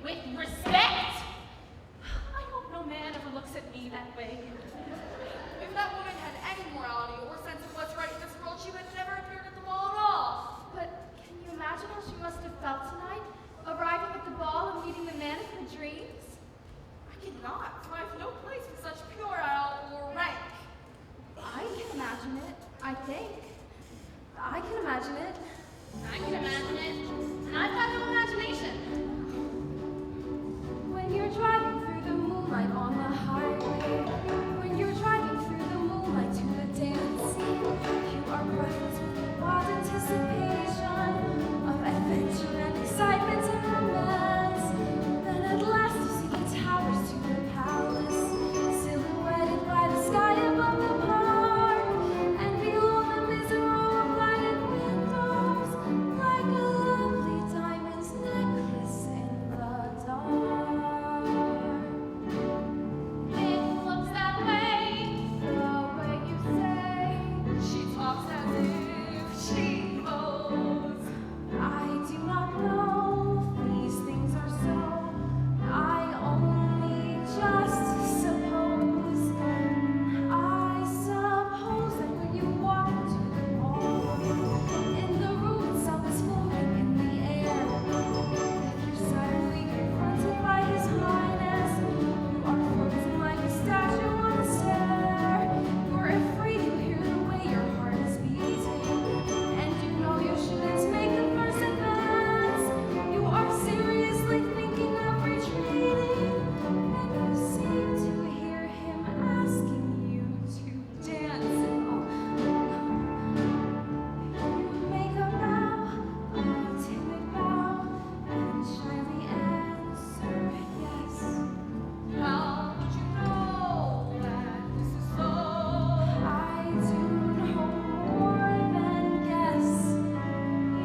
with respect. I hope no man ever looks at me that way. If that woman had any morality or sense of what's right in this world, she would have never appeared at the ball at all. But can you imagine how she must have felt tonight, arriving at the ball and meeting the man of her dreams? I cannot, for I have no place for such puerile or rank. I can imagine it, I think. I can imagine it. I can imagine it, and I've got no imagination. When you're driving through the moonlight on the highway, when you're driving through the moonlight to the dance scene, you are breathless with wild anticipation of adventure and excitement and romance. Then at last you see the towers to the palace, silhouetted by the sky above the park, and below them is a row of lighted windows, like a lovely diamond's necklace in the dark. It looks that way. The way you say, She talks as if she knows. I do not know if these things are so. I only just suppose. I suppose that when you walk into the ball, in the room itself is floating in the air. If you're suddenly confronted by His Highness, you are frozen like a statue on a stair. You're afraid you hear the way your heart is beating, and you know you shouldn't make the first advance. You are seriously thinking of retreating, and you seem to hear Him asking you to dance and all. You make a bow, a timid bow, and shyly answer yes. How would you know that this is so? I do know more than guess.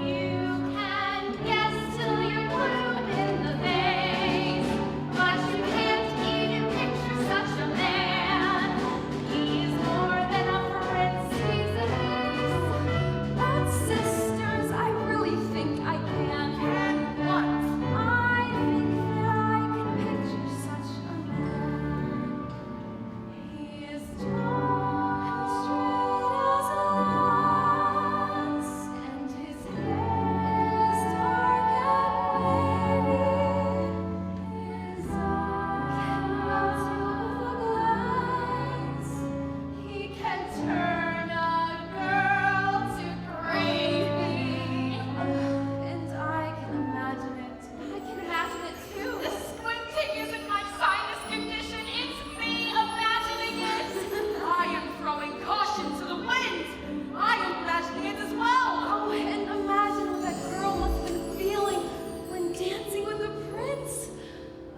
You can guess till you're blue in the face, but you can't even picture such a man. He's more than a prince, he's an ace. But sisters, I really think I can. And what? I think that I can picture such a man. He is tall, straight as a lance, and his hair is dark and wavy. His eyes to a glance. He can turn a girl to gravy. And I can imagine it. I can imagine it too. The squinting isn't my sinus condition, it's me imagining it. I am throwing caution to the wind. I am imagining it as well. Oh, and imagine what that girl must have been feeling when dancing with the prince.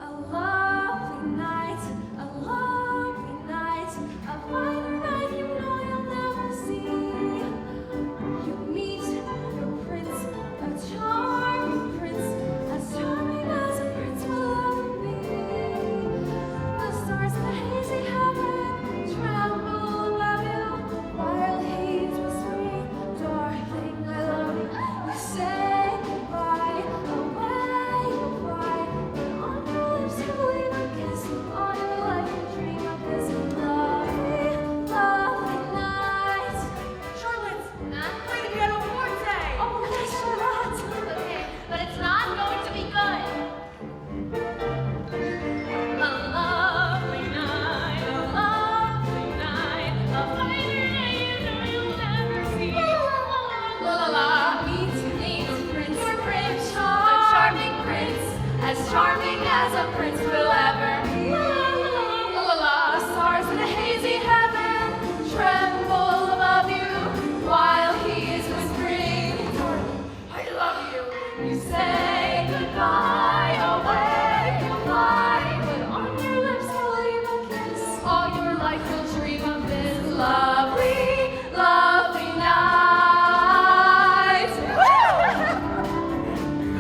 A lovely night, a lovely night, a finer night you know you'll never see. You meet your prince, a charming prince, as charming as a prince will ever be. The stars in the hazy heaven tremble above you, while he's whispering, darling, I love you. You say goodbye, away you fly, but on your lips you leave a kiss. All your life you dream of this lovely, lovely night. Charlotte, Huh? play the piano forte. Oh, yes, Charlotte. Okay, but it's not going to be good. A lovely night, a finer day you know you'll never see. La la la, meet prince, your prince, a charming prince, as charming as a prince will ever be. La la la, stars in a hazy heaven tremble above you, while he is whispering, darling, I love you. You say goodbye, away you fly, but on your lips you leave a kiss. All your life you'll dream of this lovely, lovely night. Woo!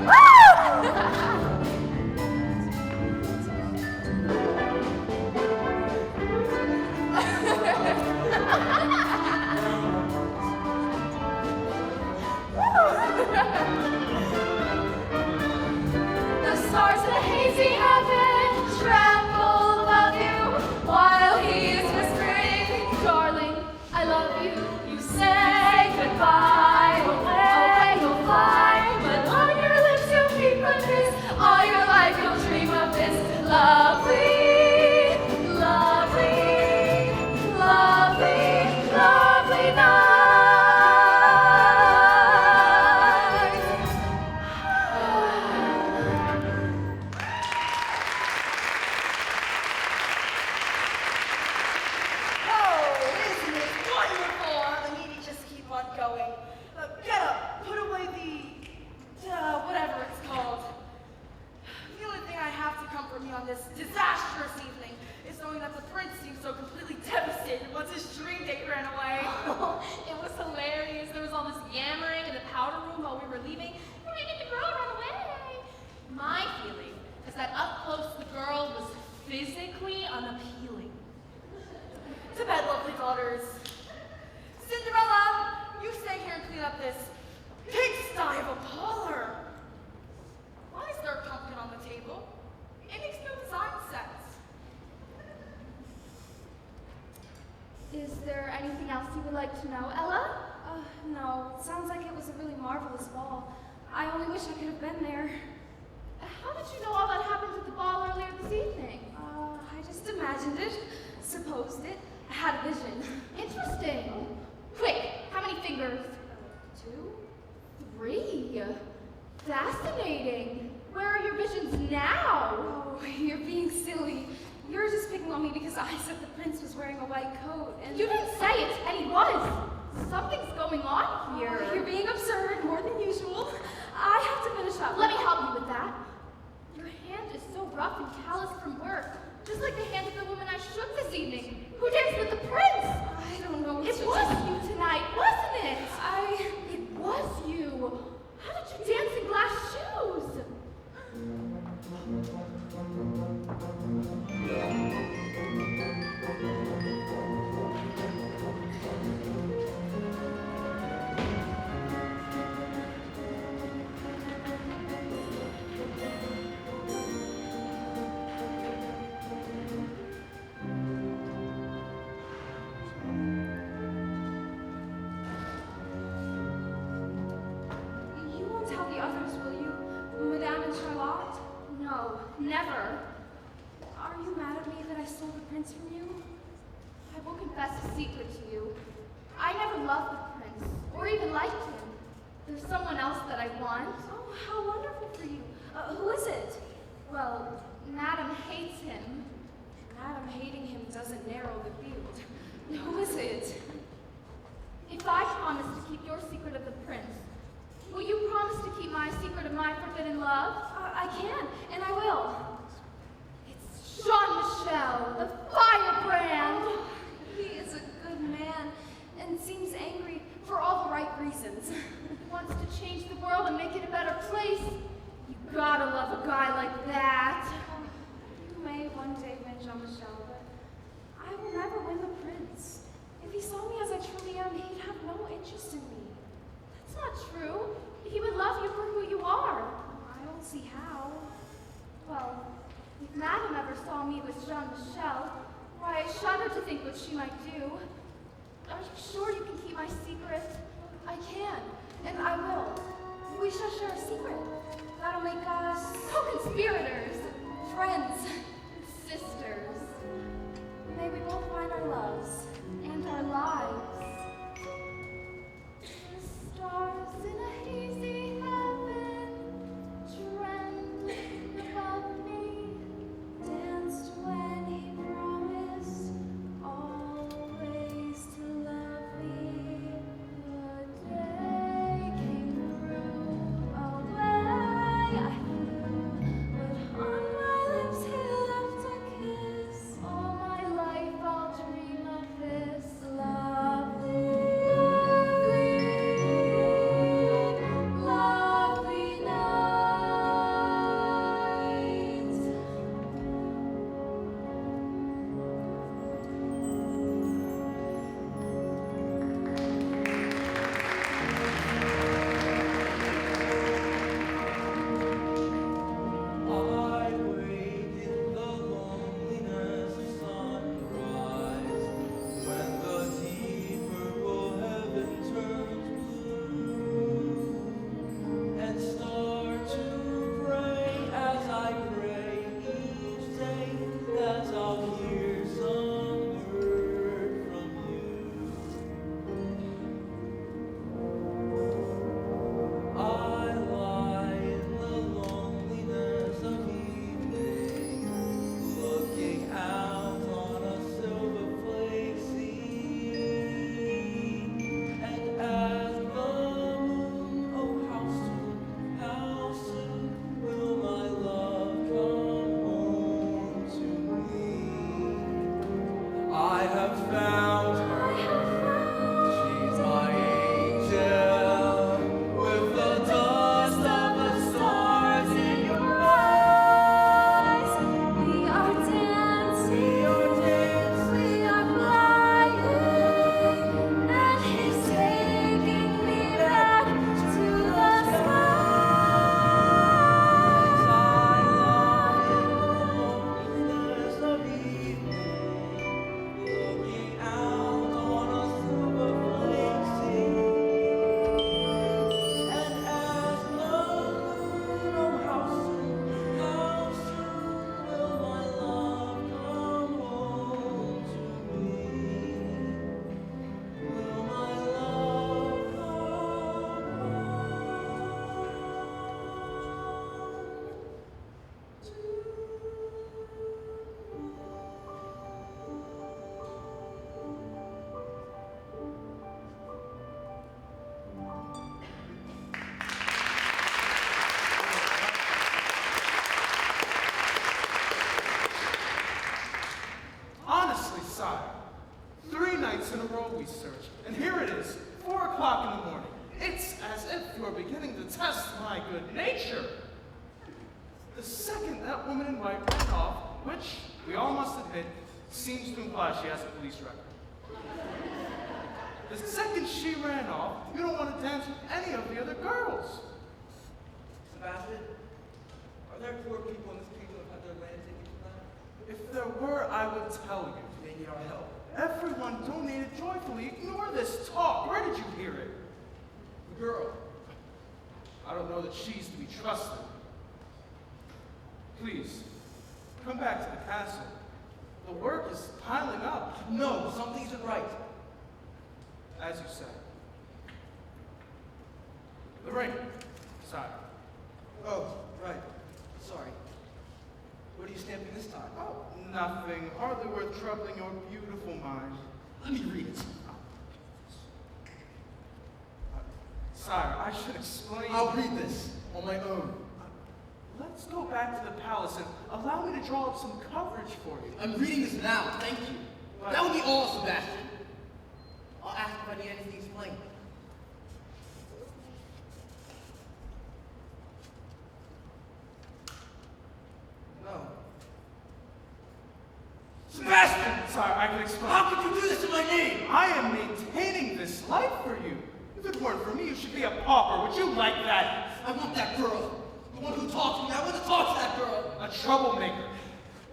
Woo! way. It was hilarious. There was all this yammering in the powder room while we were leaving. We're gonna get the girl run away. My feeling is that up close the girl was physically unappealing. To bed, lovely daughters. Cinderella, you stay here and clean up this pigsty of a parlor. Why is there a pumpkin on the table? It makes no design sense. Is there anything else you would like to know, Ella? No. It sounds like it was a really marvelous ball. I only wish I could have been there. How did you know all that happened at the ball earlier this evening? I just imagined it, supposed it. I had a vision. Interesting. Quick, how many fingers? 2? 3. Fascinating. Where are your visions now? Oh, you're being silly. You're just picking on me because I said the prince was wearing a white coat and... You didn't say it, and he was. Something's going on here. You're being absurd more than usual. I have to finish up. Let me help you with that. Your hand is so rough and calloused from work, just like the hand of the woman I shook this evening, who danced with the prince. I don't know. It was you tonight, wasn't it? It was you. How did you dance in glass shoes? You won't tell the others, will you? Madame and Charlotte? No, never. Are you mad at me that I stole the prince from you? I will confess a secret to you. I never loved the prince, or even liked him. There's someone else that I want. Oh, how wonderful for you. Who is it? Well, Madame hates him. Madam hating him doesn't narrow the field. Who is it? If I promise to keep your secret of the prince, will you promise to keep my secret of my forbidden love? I can, and I will. It's Jean-Michel, the firebrand. He is a good man and seems angry for all the right reasons. He wants to change the world and make it a better place. You gotta love a guy like that. You may one day win Jean-Michel, but I will never win the prince. If he saw me as I truly am, he'd have no interest in me. That's not true. He would love you for who you are. I don't see how. Well, if Madame ever saw me with Jean-Michel, why, I shudder to think what she might do. Are you sure you can keep my secret? I can, and I will. We shall share a secret. That'll make us Co-conspirators, friends. sisters. May we both find our loves and our lives. The stars in a hazy heaven, trembling above me, Danced when he promised always to love here it is, 4 o'clock in the morning. It's as if you're beginning to test my good nature. The second that woman in white ran off, which we all must admit seems to imply she has a police record. The second she ran off, you don't want to dance with any of the other girls. Sebastian, are there poor people in this kingdom who have had their land taken from them? If there were, I would tell you. They need our help. Everyone donated joyfully. Ignore this talk. Where did you hear it? The girl. I don't know that she's to be trusted. Please, come back to the castle. The work is piling up. No, something isn't right. As you say. The ring, sire. Oh, right. Sorry. What are you stamping this time? Oh, nothing. Hardly worth troubling your beautiful mind. Let me read it. Sire, I should explain. I'll read this on my own. Let's go back to the palace and allow me to draw up some coverage for you. I'm reading this now, thank you. That would be all, Sebastian. I'll ask if I need anything explained. No. Sebastian! Sire, I can explain. How could you do this in my name? I am maintaining this life for you. If it weren't for me, you should be a pauper. Would you like that? I want that girl. The one who talks to me. I want to talk to that girl. A troublemaker.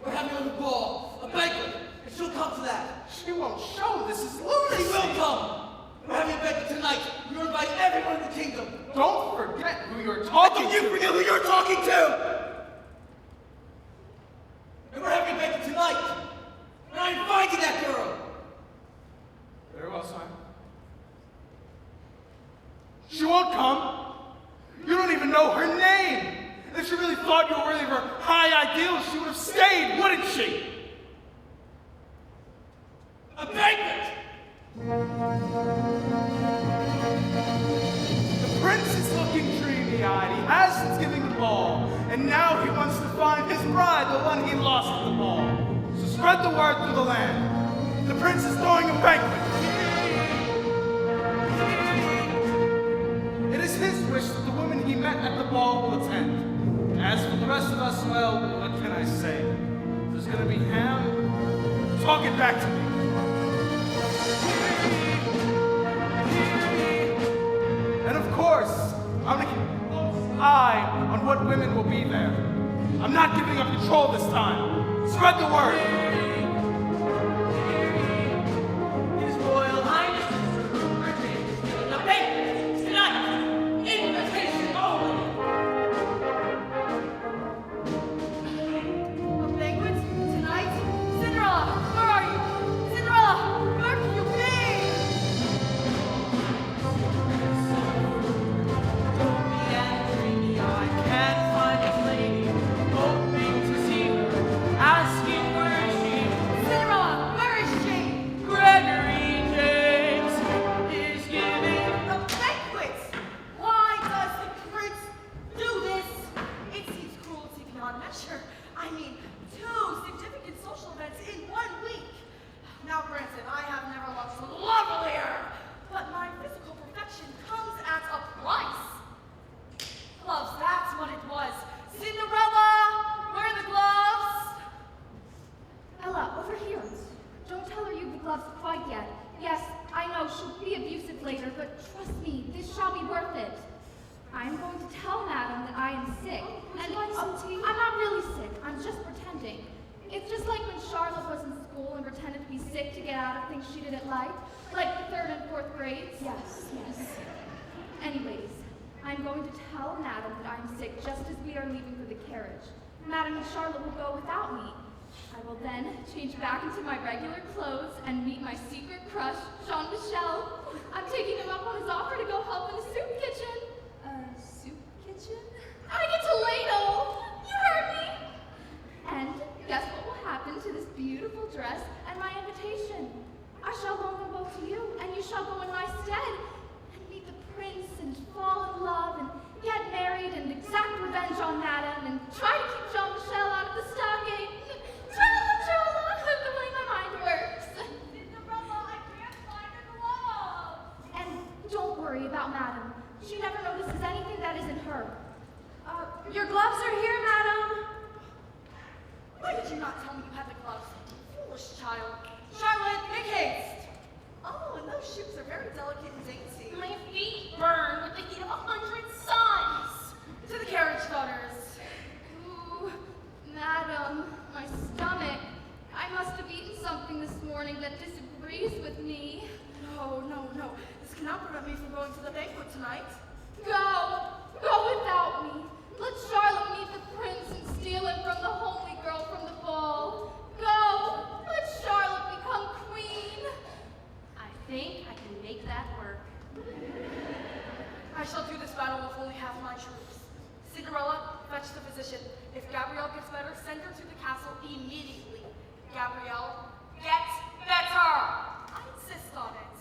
We're having a ball, a banquet, and she'll come to that. She won't show. This is lunacy. She will come. We're having a banquet tonight. You're inviting everyone in the kingdom. Don't forget who you're talking Don't you forget who you're talking to! And we're having a banquet tonight. And I'm inviting that girl. Very well, sire. She won't come. You don't even know her name. If she really thought you were worthy of her high ideals, she would have stayed, wouldn't she? A banquet! The prince is looking dreamy-eyed. He has since giving the ball. And now he wants to find his bride, the one he lost at the ball. So spread the word through the land. The prince is throwing a banquet. It is his wish that the woman he met at the ball will attend. As for the rest of us, well, what can I say? There's gonna be ham. Talk it back to me. And of course, I'm gonna keep a close eye on what women will be there. I'm not giving up control this time. Spread the word. His Royal Highness the banquet tonight. Invitation only. A banquet tonight? Cinderella, where are you? Cinderella, where can you be? Don't be angry, I can't find this lady. Hoping to see her, asking where is she. Cinderella, where is she? Gregory James is giving A banquet! Why does the prince do this? It seems cruelty beyond measure. I mean, 2 significant social events in 1 week. Now, granted, I have never looked lovelier, but my physical perfection comes at a price. Gloves, that's what it was. Cinderella, where are the gloves? Ella, over here. Don't tell her you've the gloves quite yet. Yes, I know she'll be abusive later, but trust me, this shall be worth it. I'm going to tell Madam that I am sick. And I'm not really sick. I'm just pretending. It's just like when Charlotte was in school and pretended to be sick to get out of things she didn't like the 3rd and 4th grades. Yes. Anyways, I'm going to tell Madam that I'm sick just as we are leaving for the carriage. Madam and Charlotte will go without me. I will then change back into my regular clothes and meet my secret crush, Jean-Michel. I'm taking him up on his offer to go help in the soup kitchen. Soup kitchen? I get to ladle! You heard me! And guess what will happen to this beautiful dress and my invitation? I shall loan them both to you, and you shall go in my stead and meet the prince and fall in love and get married and exact revenge on Madame and try to keep Jean-Michel out of the stocking. Trolla, the way my mind works. Cinderella, I can't find the gloves. worry about Madam. She never notices anything that isn't her. Your gloves are here, Madam. Why did you not tell me you had the gloves? Foolish child. Charlotte, make haste. Oh, and those shoes are very delicate and dainty. My feet burn with the heat of 100 suns. To the carriage, daughters. Ooh, Madam, my stomach. I must have eaten something this morning that disagrees with me. No, no, no. This cannot prevent me from going to the banquet tonight. Go without me. Let Charlotte meet the prince and steal him from the homely girl from the ball. Go, let Charlotte become queen. I think I can make that work. I shall do this battle with only half my troops. Cinderella, fetch the physician. If Gabrielle gets better, send her to the castle immediately. Gabrielle, get better! I insist on it.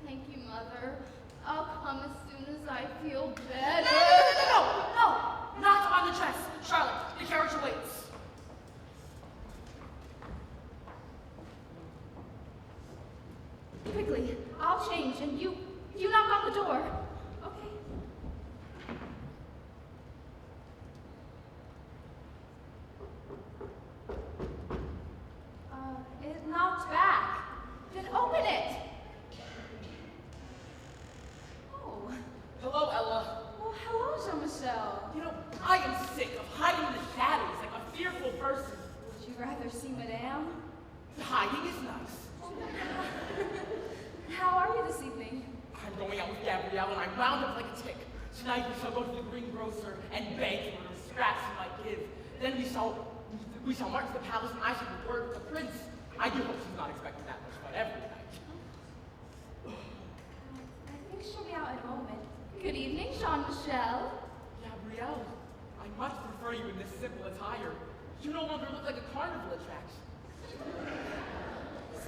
Thank you, Mother. I'll come as soon as I feel better. No! Not on the dress. Charlotte, the carriage awaits. Quickly, I'll change and you knock on the door. Okay. It knocked back. Then open it. Oh. Hello, Ella. Well, hello, Jean-Michel. You know, I am sick of hiding in the shadows like a fearful person. Would you rather see Madame? Hiding is nice. How are you this evening? I'm going out with Gabrielle and I'm wound up like a tick. Tonight we shall go to the greengrocer and beg for the scraps he might give. Then we shall march to the palace and I shall have a word with the prince. I do hope she's not expecting that much fun every night. I think she'll be out in a moment. Good evening, Jean-Michel. Gabrielle, I much prefer you in this simple attire. You no longer look like a carnival attraction.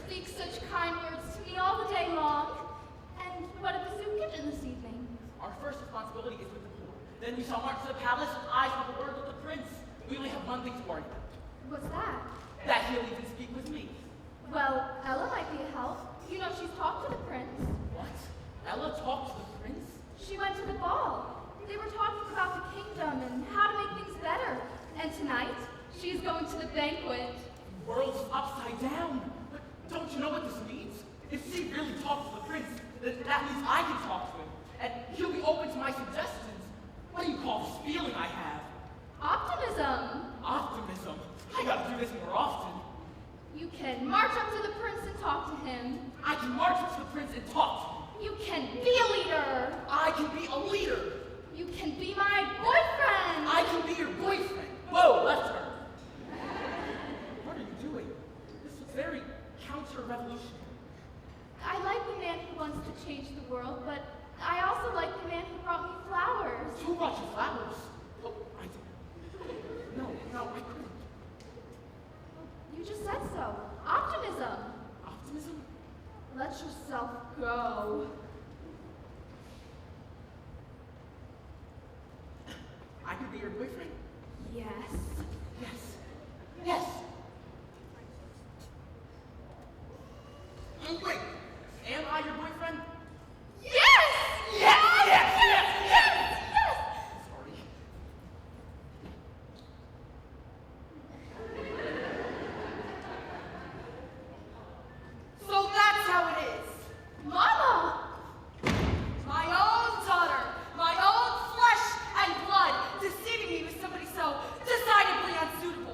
Speak such kind words to me all the day long. And what of the soup kitchen this evening? Our first responsibility is with the poor. Then we shall march to the palace and I shall have a word with the prince. We only have one thing to worry about. What's that? That he'll even speak with me. Well, Ella might be a help. You know she's talked to the prince. What? Ella talked to the prince? She went to the ball. They were talking about the kingdom and how to make things better. And tonight, she's going to the banquet. The world's upside down. But don't you know what this means? If she really talks to the prince, then that means I can talk to him. And he'll be open to my suggestions. What do you call this feeling I have? Optimism. Optimism. I gotta do this more often. You can march up to the prince and talk to him. I can march up to the prince and talk to him. You can be a leader. I can be a leader. You can be my boyfriend. I can be your boyfriend. Whoa, left turn. What are you doing? This is very counter-revolutionary. I like the man who wants to change the world, but I also like the man who brought me flowers. Who brought you flowers? Oh, I did. No, I couldn't. You just said so. Optimism. Optimism? Let yourself go. I could be your boyfriend? Yes. Yes. Yes. Wait, am I your boyfriend? Yes! Yes! Sorry. So that's how it is. Mama! My own daughter, my own flesh and blood, deceiving me with somebody so decidedly unsuitable.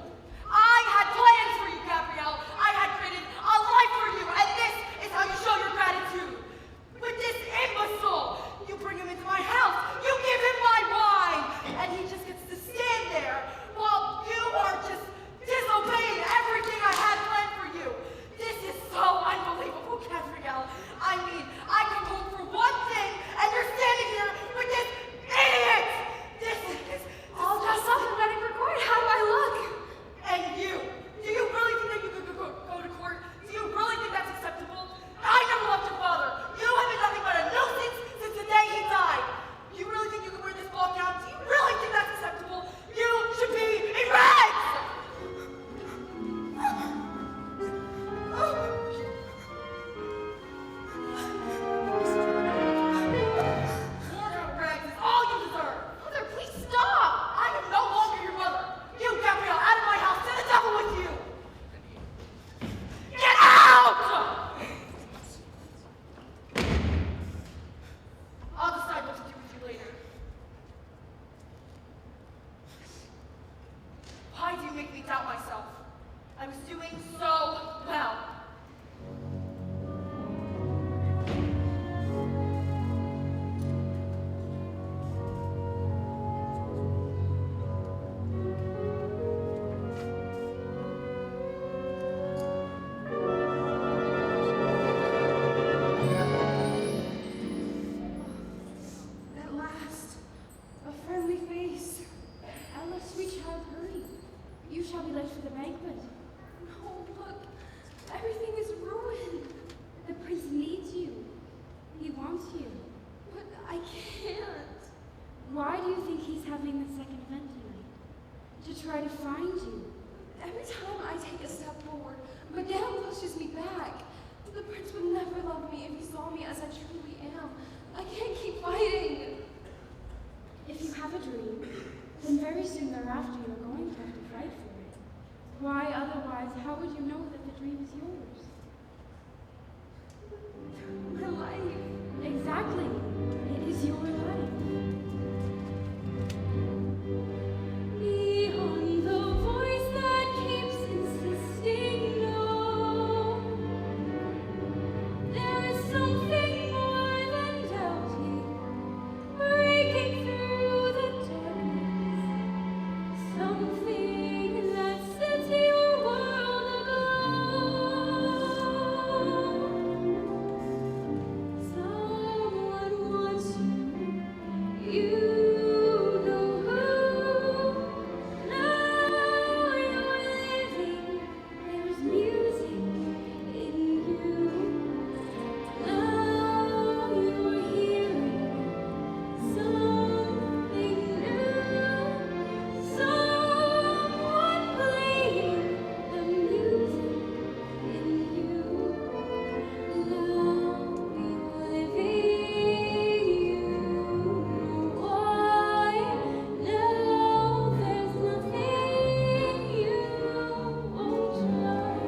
can't. Why do you think he's having the second event tonight? To try to find you. Every time I take a step forward, Madame pushes me back. The prince would never love me if he saw me as I truly am. I can't keep fighting. If you have a dream, then very soon thereafter you are going to have to fight for it. Why otherwise, how would you know that the dream is yours? My life. Exactly. It is your life. Behind the voice that keeps insisting no, there is something more than doubting, breaking through the darkness, something that sets your world aglow. Someone wants you, you know who. Now you're living, there's music in you. Now you're hearing something new. Someone playing the music in you. Now you're living you. Why? Now there's nothing you won't try.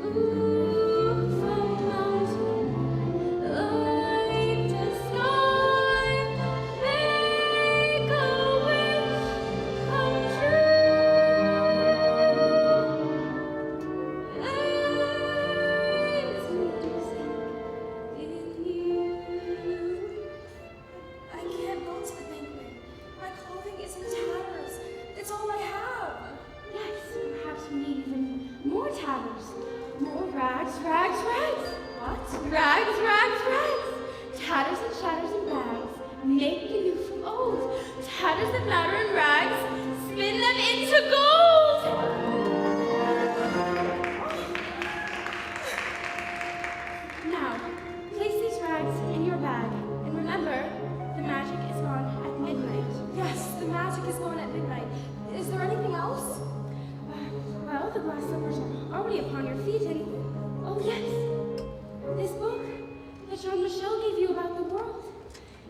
Move from mountain, light the sky, make a wish come true. There's music in you. I can't go to the banquet. My clothing is in tatters. It's all I have. Yes, perhaps we need even more tatters. More rags, rags, rags. What? Rags, rags, rags. Tatters and shatters and rags. Make you new from old. Tatters that matter and rags. Spin them into gold. Now, place these rags in your bag. And remember, the magic is gone at midnight. Yes, the magic is gone at midnight. Is there anything else? Well, the glass slippers are already upon your feet, and oh yes, this book that Jean-Michel gave you about the world.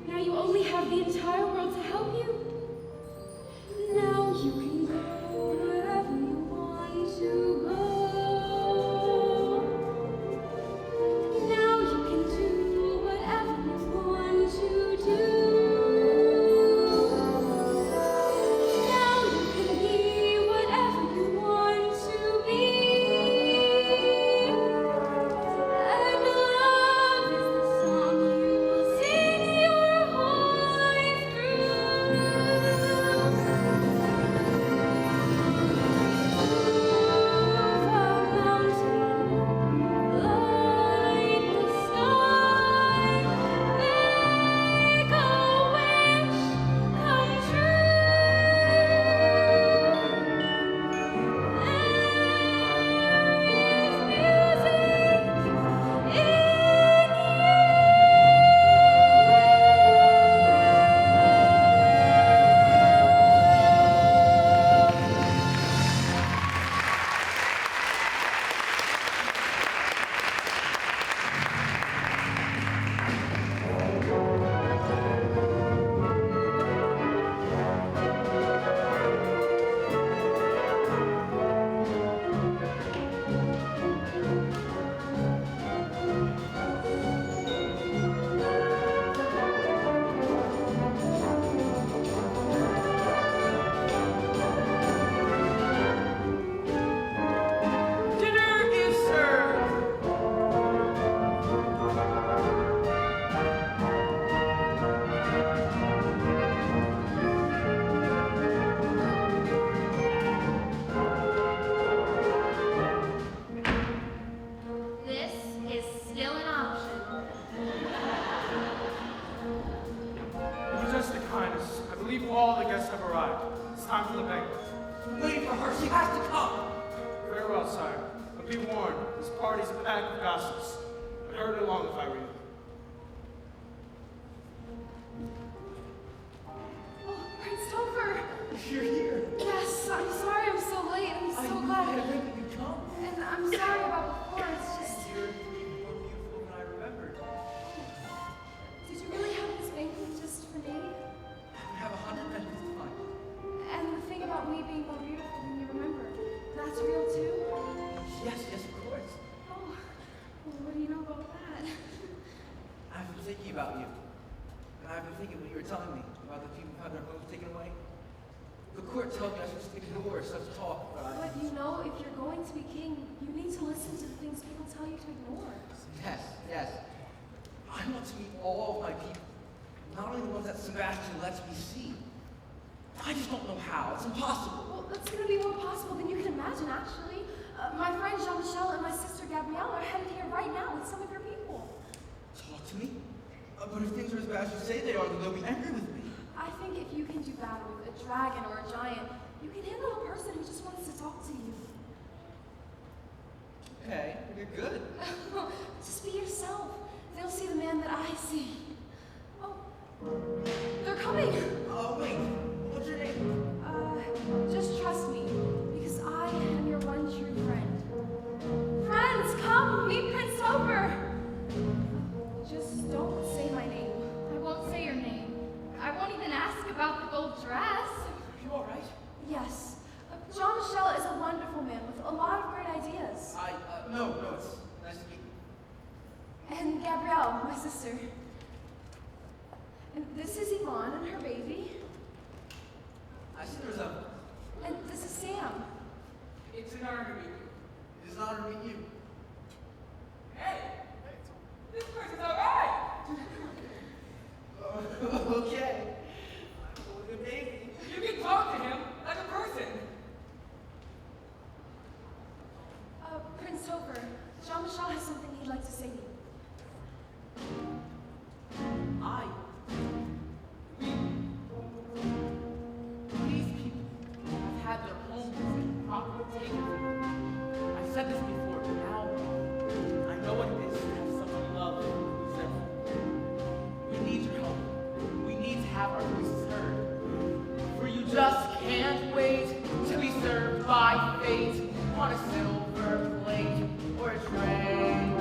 Now you only have the entire world to help you. Now you can go wherever you want to go. Now you can do whatever you want to do. Now you can be whatever you want to be. And love is the song you will sing your whole life through. Move a mountain, light the sky, make a wish come Dinner is served. This is still an option. You're just the kindest. I believe all the guests have arrived. It's time for the banquet. I'm waiting for her. She has to come. Very well, sire. But be warned, this party's packed with gossips. I'd hurry along if I were you. thinking about you. And I've been thinking what you were telling me about the people who had their homes taken away. The court tells me I should just ignore such talk, but But you know, if you're going to be king, you need to listen to the things people tell you to ignore. Yes. I want to meet all of my people. Not only the ones that Sebastian lets me see. I just don't know how. It's impossible. Well, that's going to be more possible than you can imagine, actually. My friend Jean-Michel and my sister Gabrielle are headed here right now with some of your people. Talk to me? But if things are as bad as you say they are, then they'll be angry with me. I think if you can do battle with a dragon or a giant, you can handle a person who just wants to talk to you. Okay, you're good. Just be yourself. They'll see the man that I see. Oh, they're coming. Oh, wait. What's your name? Just trust me, because I am your one true friend. Friends, come, meet Prince Over. Just don't say my name. I won't say your name. I won't even ask about the gold dress. Are you alright? Yes. Jean-Michel is a wonderful man with a lot of great ideas. No, it's nice to meet you. And Gabrielle, my sister. And this is Yvonne and her baby. I see there's a... And this is Sam. It's an honor to meet you. It is an honor to meet you. Hey! This person's alright! Okay. The baby. You can talk to him like a person. Prince Topher, Jean-Michel has something he'd like to say to you. These people have had their homes and property taken from them. I've said this before, but now I know what it is to have someone love who's their home. We need your help. We need to have our voices heard. For you just can't wait to be served by fate on a silver plate or a tray.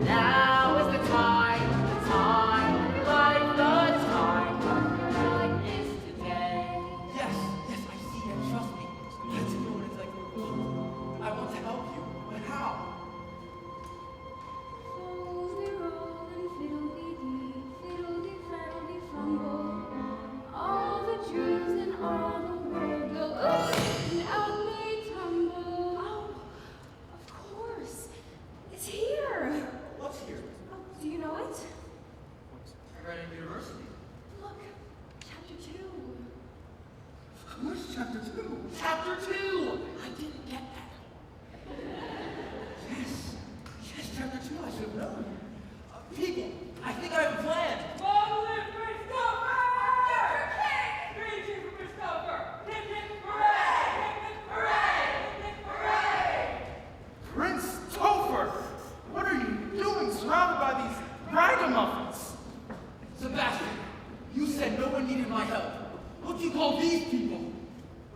Now is the time of your life, the time of your life is today. Yes, I see and trust me. That's a moment it's like I want to help you, but how? Fol de rol and fiddle-dee-dee, fiddle-dee-faddle-dee fumble. All the dreams and all the world go up and out they tumble. Oh, of course. It's here. What's here? Oh, do you know it? I read in university. Look, chapter 2. What's chapter 2? Chapter 2! I didn't get that. Yes, chapter 2, I should have known. People, I think I have a plan. Long live Christopher! Greetings, Christopher! Hip, hip, hooray! Hip, hip, hooray! Hip, hip, hooray! Prince Topher! What are you doing surrounded by these ragamuffins? Sebastian, you said no one needed my help. What do you call these people?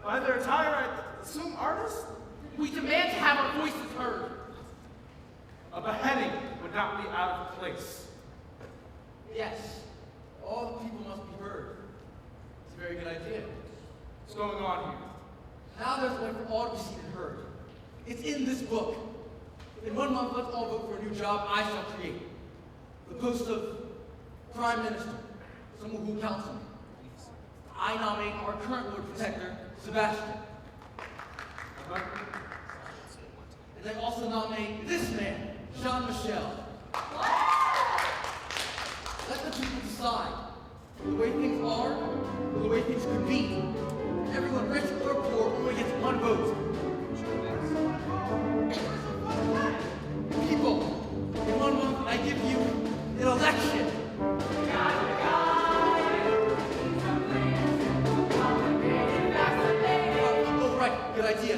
By their attire, I assume artists? We demand to have our voices heard. A beheading would not be out of place. Yes, all the people must be heard. It's a very good idea. What's going on here? Now there's a way for all to be seen and heard. It's in this book. In 1 month, let's all vote for a new job I shall create. The post of Prime Minister, someone who will counsel me. I nominate our current Lord Protector, Sebastian. And I also nominate this man, Jean-Michel. Let the people decide. The way things are, or the way things could be. Everyone, rich or poor, only gets one vote. People, in 1 month, I give you an election. Oh, right, good idea.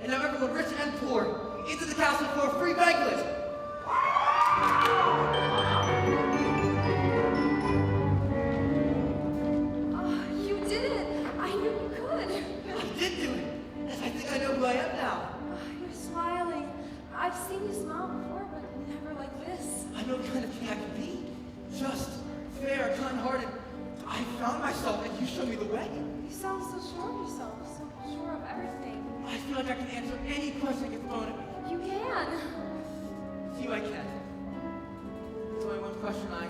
And now everyone, rich and poor, into the castle for a free banquet. You did it. I knew you could. I did do it. Yes, I think I know who I am now. You're smiling. I've seen you smile before, but never like this. I know the kind of king I can be. Just, fair, kind-hearted. I found myself and you showed me the way. You sound so sure of yourself, so sure of everything. I feel like I can answer any question that gets thrown at me. You can. See, I can. There's only one question I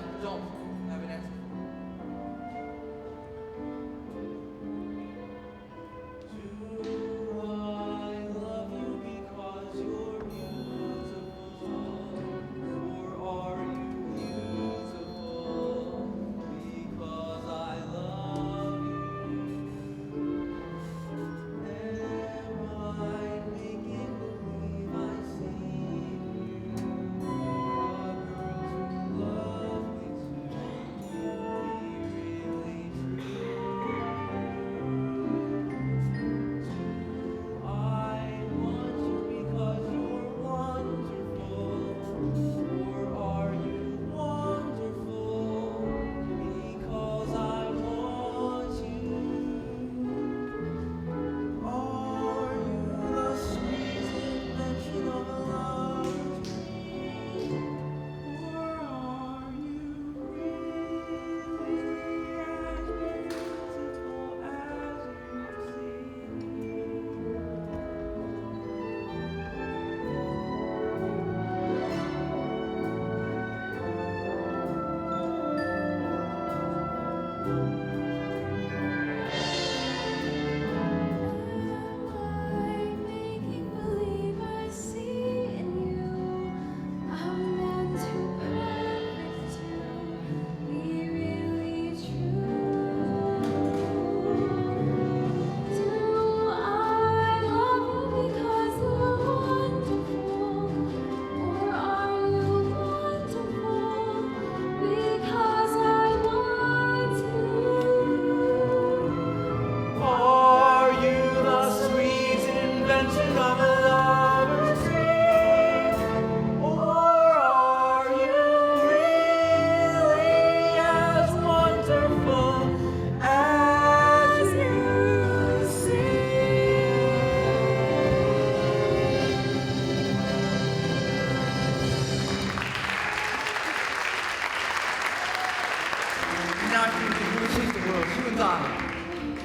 now I think we will change the world, you and I.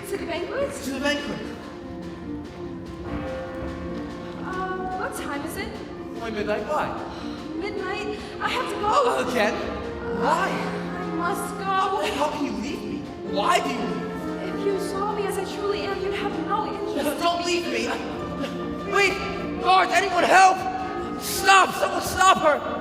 To the banquet? To the banquet. What time is it? Only midnight, why? Midnight. I have to go. Oh, again? Why? I must go. How can you leave me? Why do you leave me? If you saw me as I truly am, you'd have no interest. Don't leave me! Wait! Guards, anyone help! Stop! Someone stop her!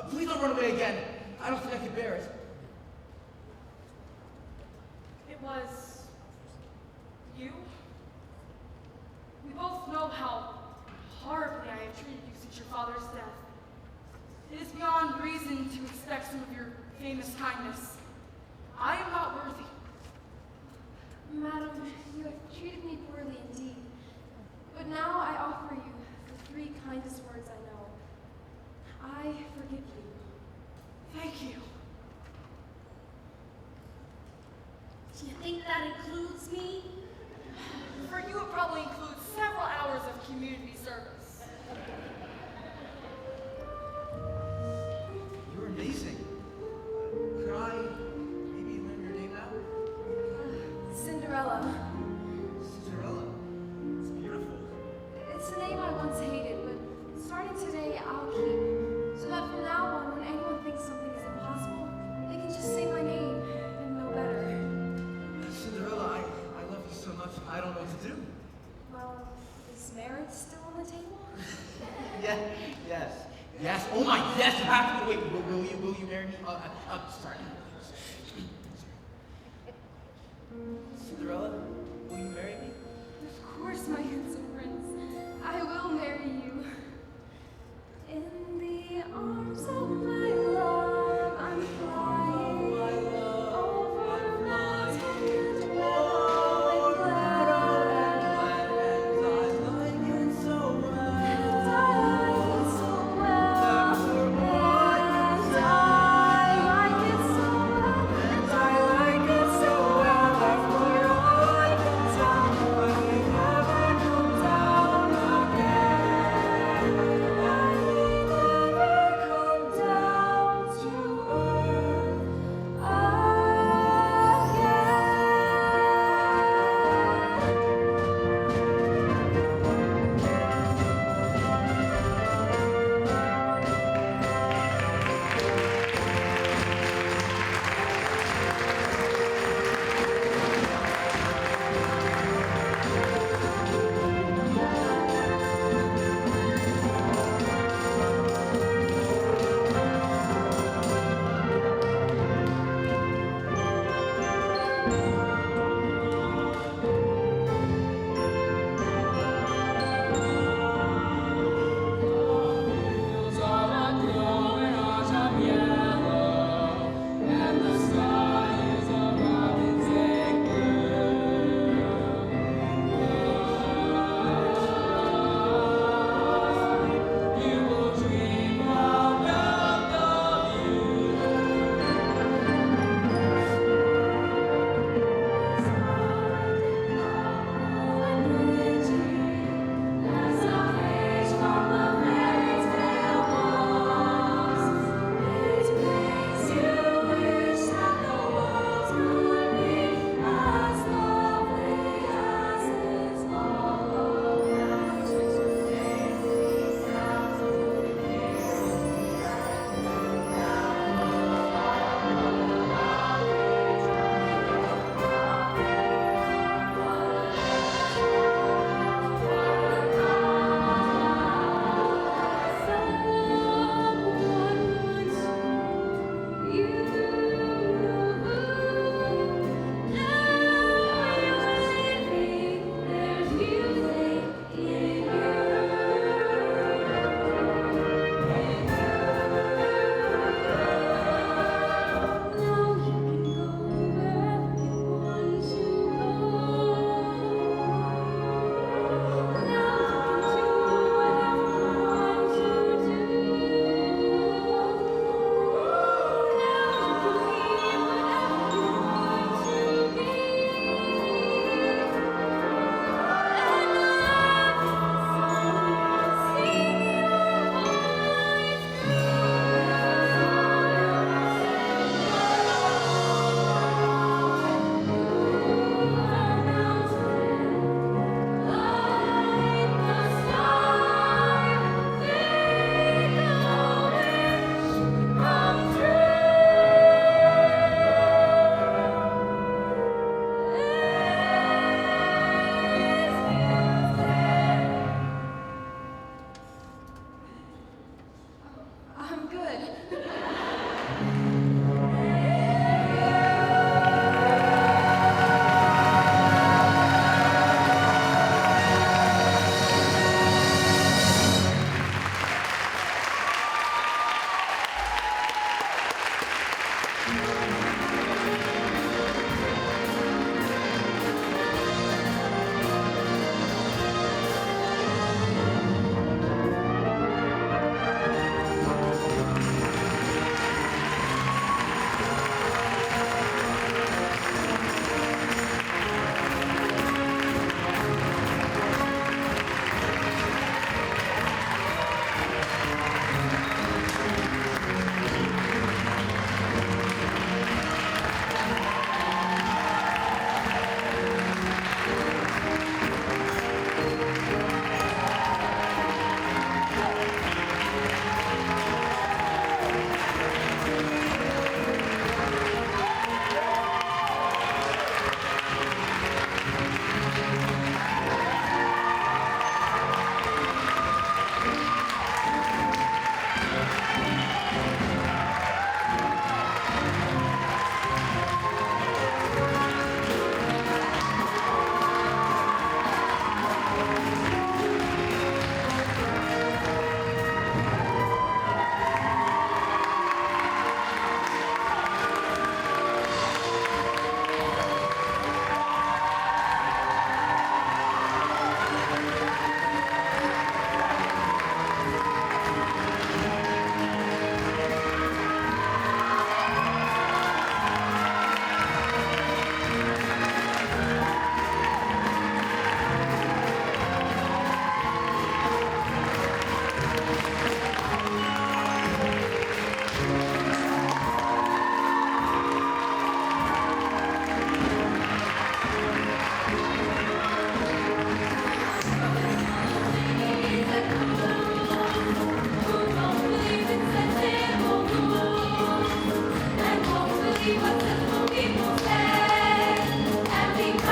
Please don't run away again. I don't think I can bear it. It was you? We both know how horribly I have treated you since your father's death. It is beyond reason to expect some of your famous kindness. I am not worthy. Madam, you have treated me poorly indeed. But now I offer you the 3 kindest words I know. I forgive you. Thank you. Do you think that includes me? For you, it probably includes several hours of community service. You're amazing. Could I maybe learn your name now? Cinderella. Cinderella. It's beautiful. It's a name I once hated, but starting today, I'll keep. So that from now on, when anyone thinks something is impossible, they can just say my name and know better. Cinderella, I love you so much, I don't know what to do. Well, is marriage still on the table? Yes. Oh my, yes, you have to. Wait, will you marry me? Sorry. Cinderella, will you marry me? Of course, my handsome prince. I will marry you. In the arms of my love, I'm flying over mountains and meadow and glen. And I like it so well. And I like it so well. And I like it so well. And I like it so well.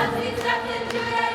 Once he stepped into the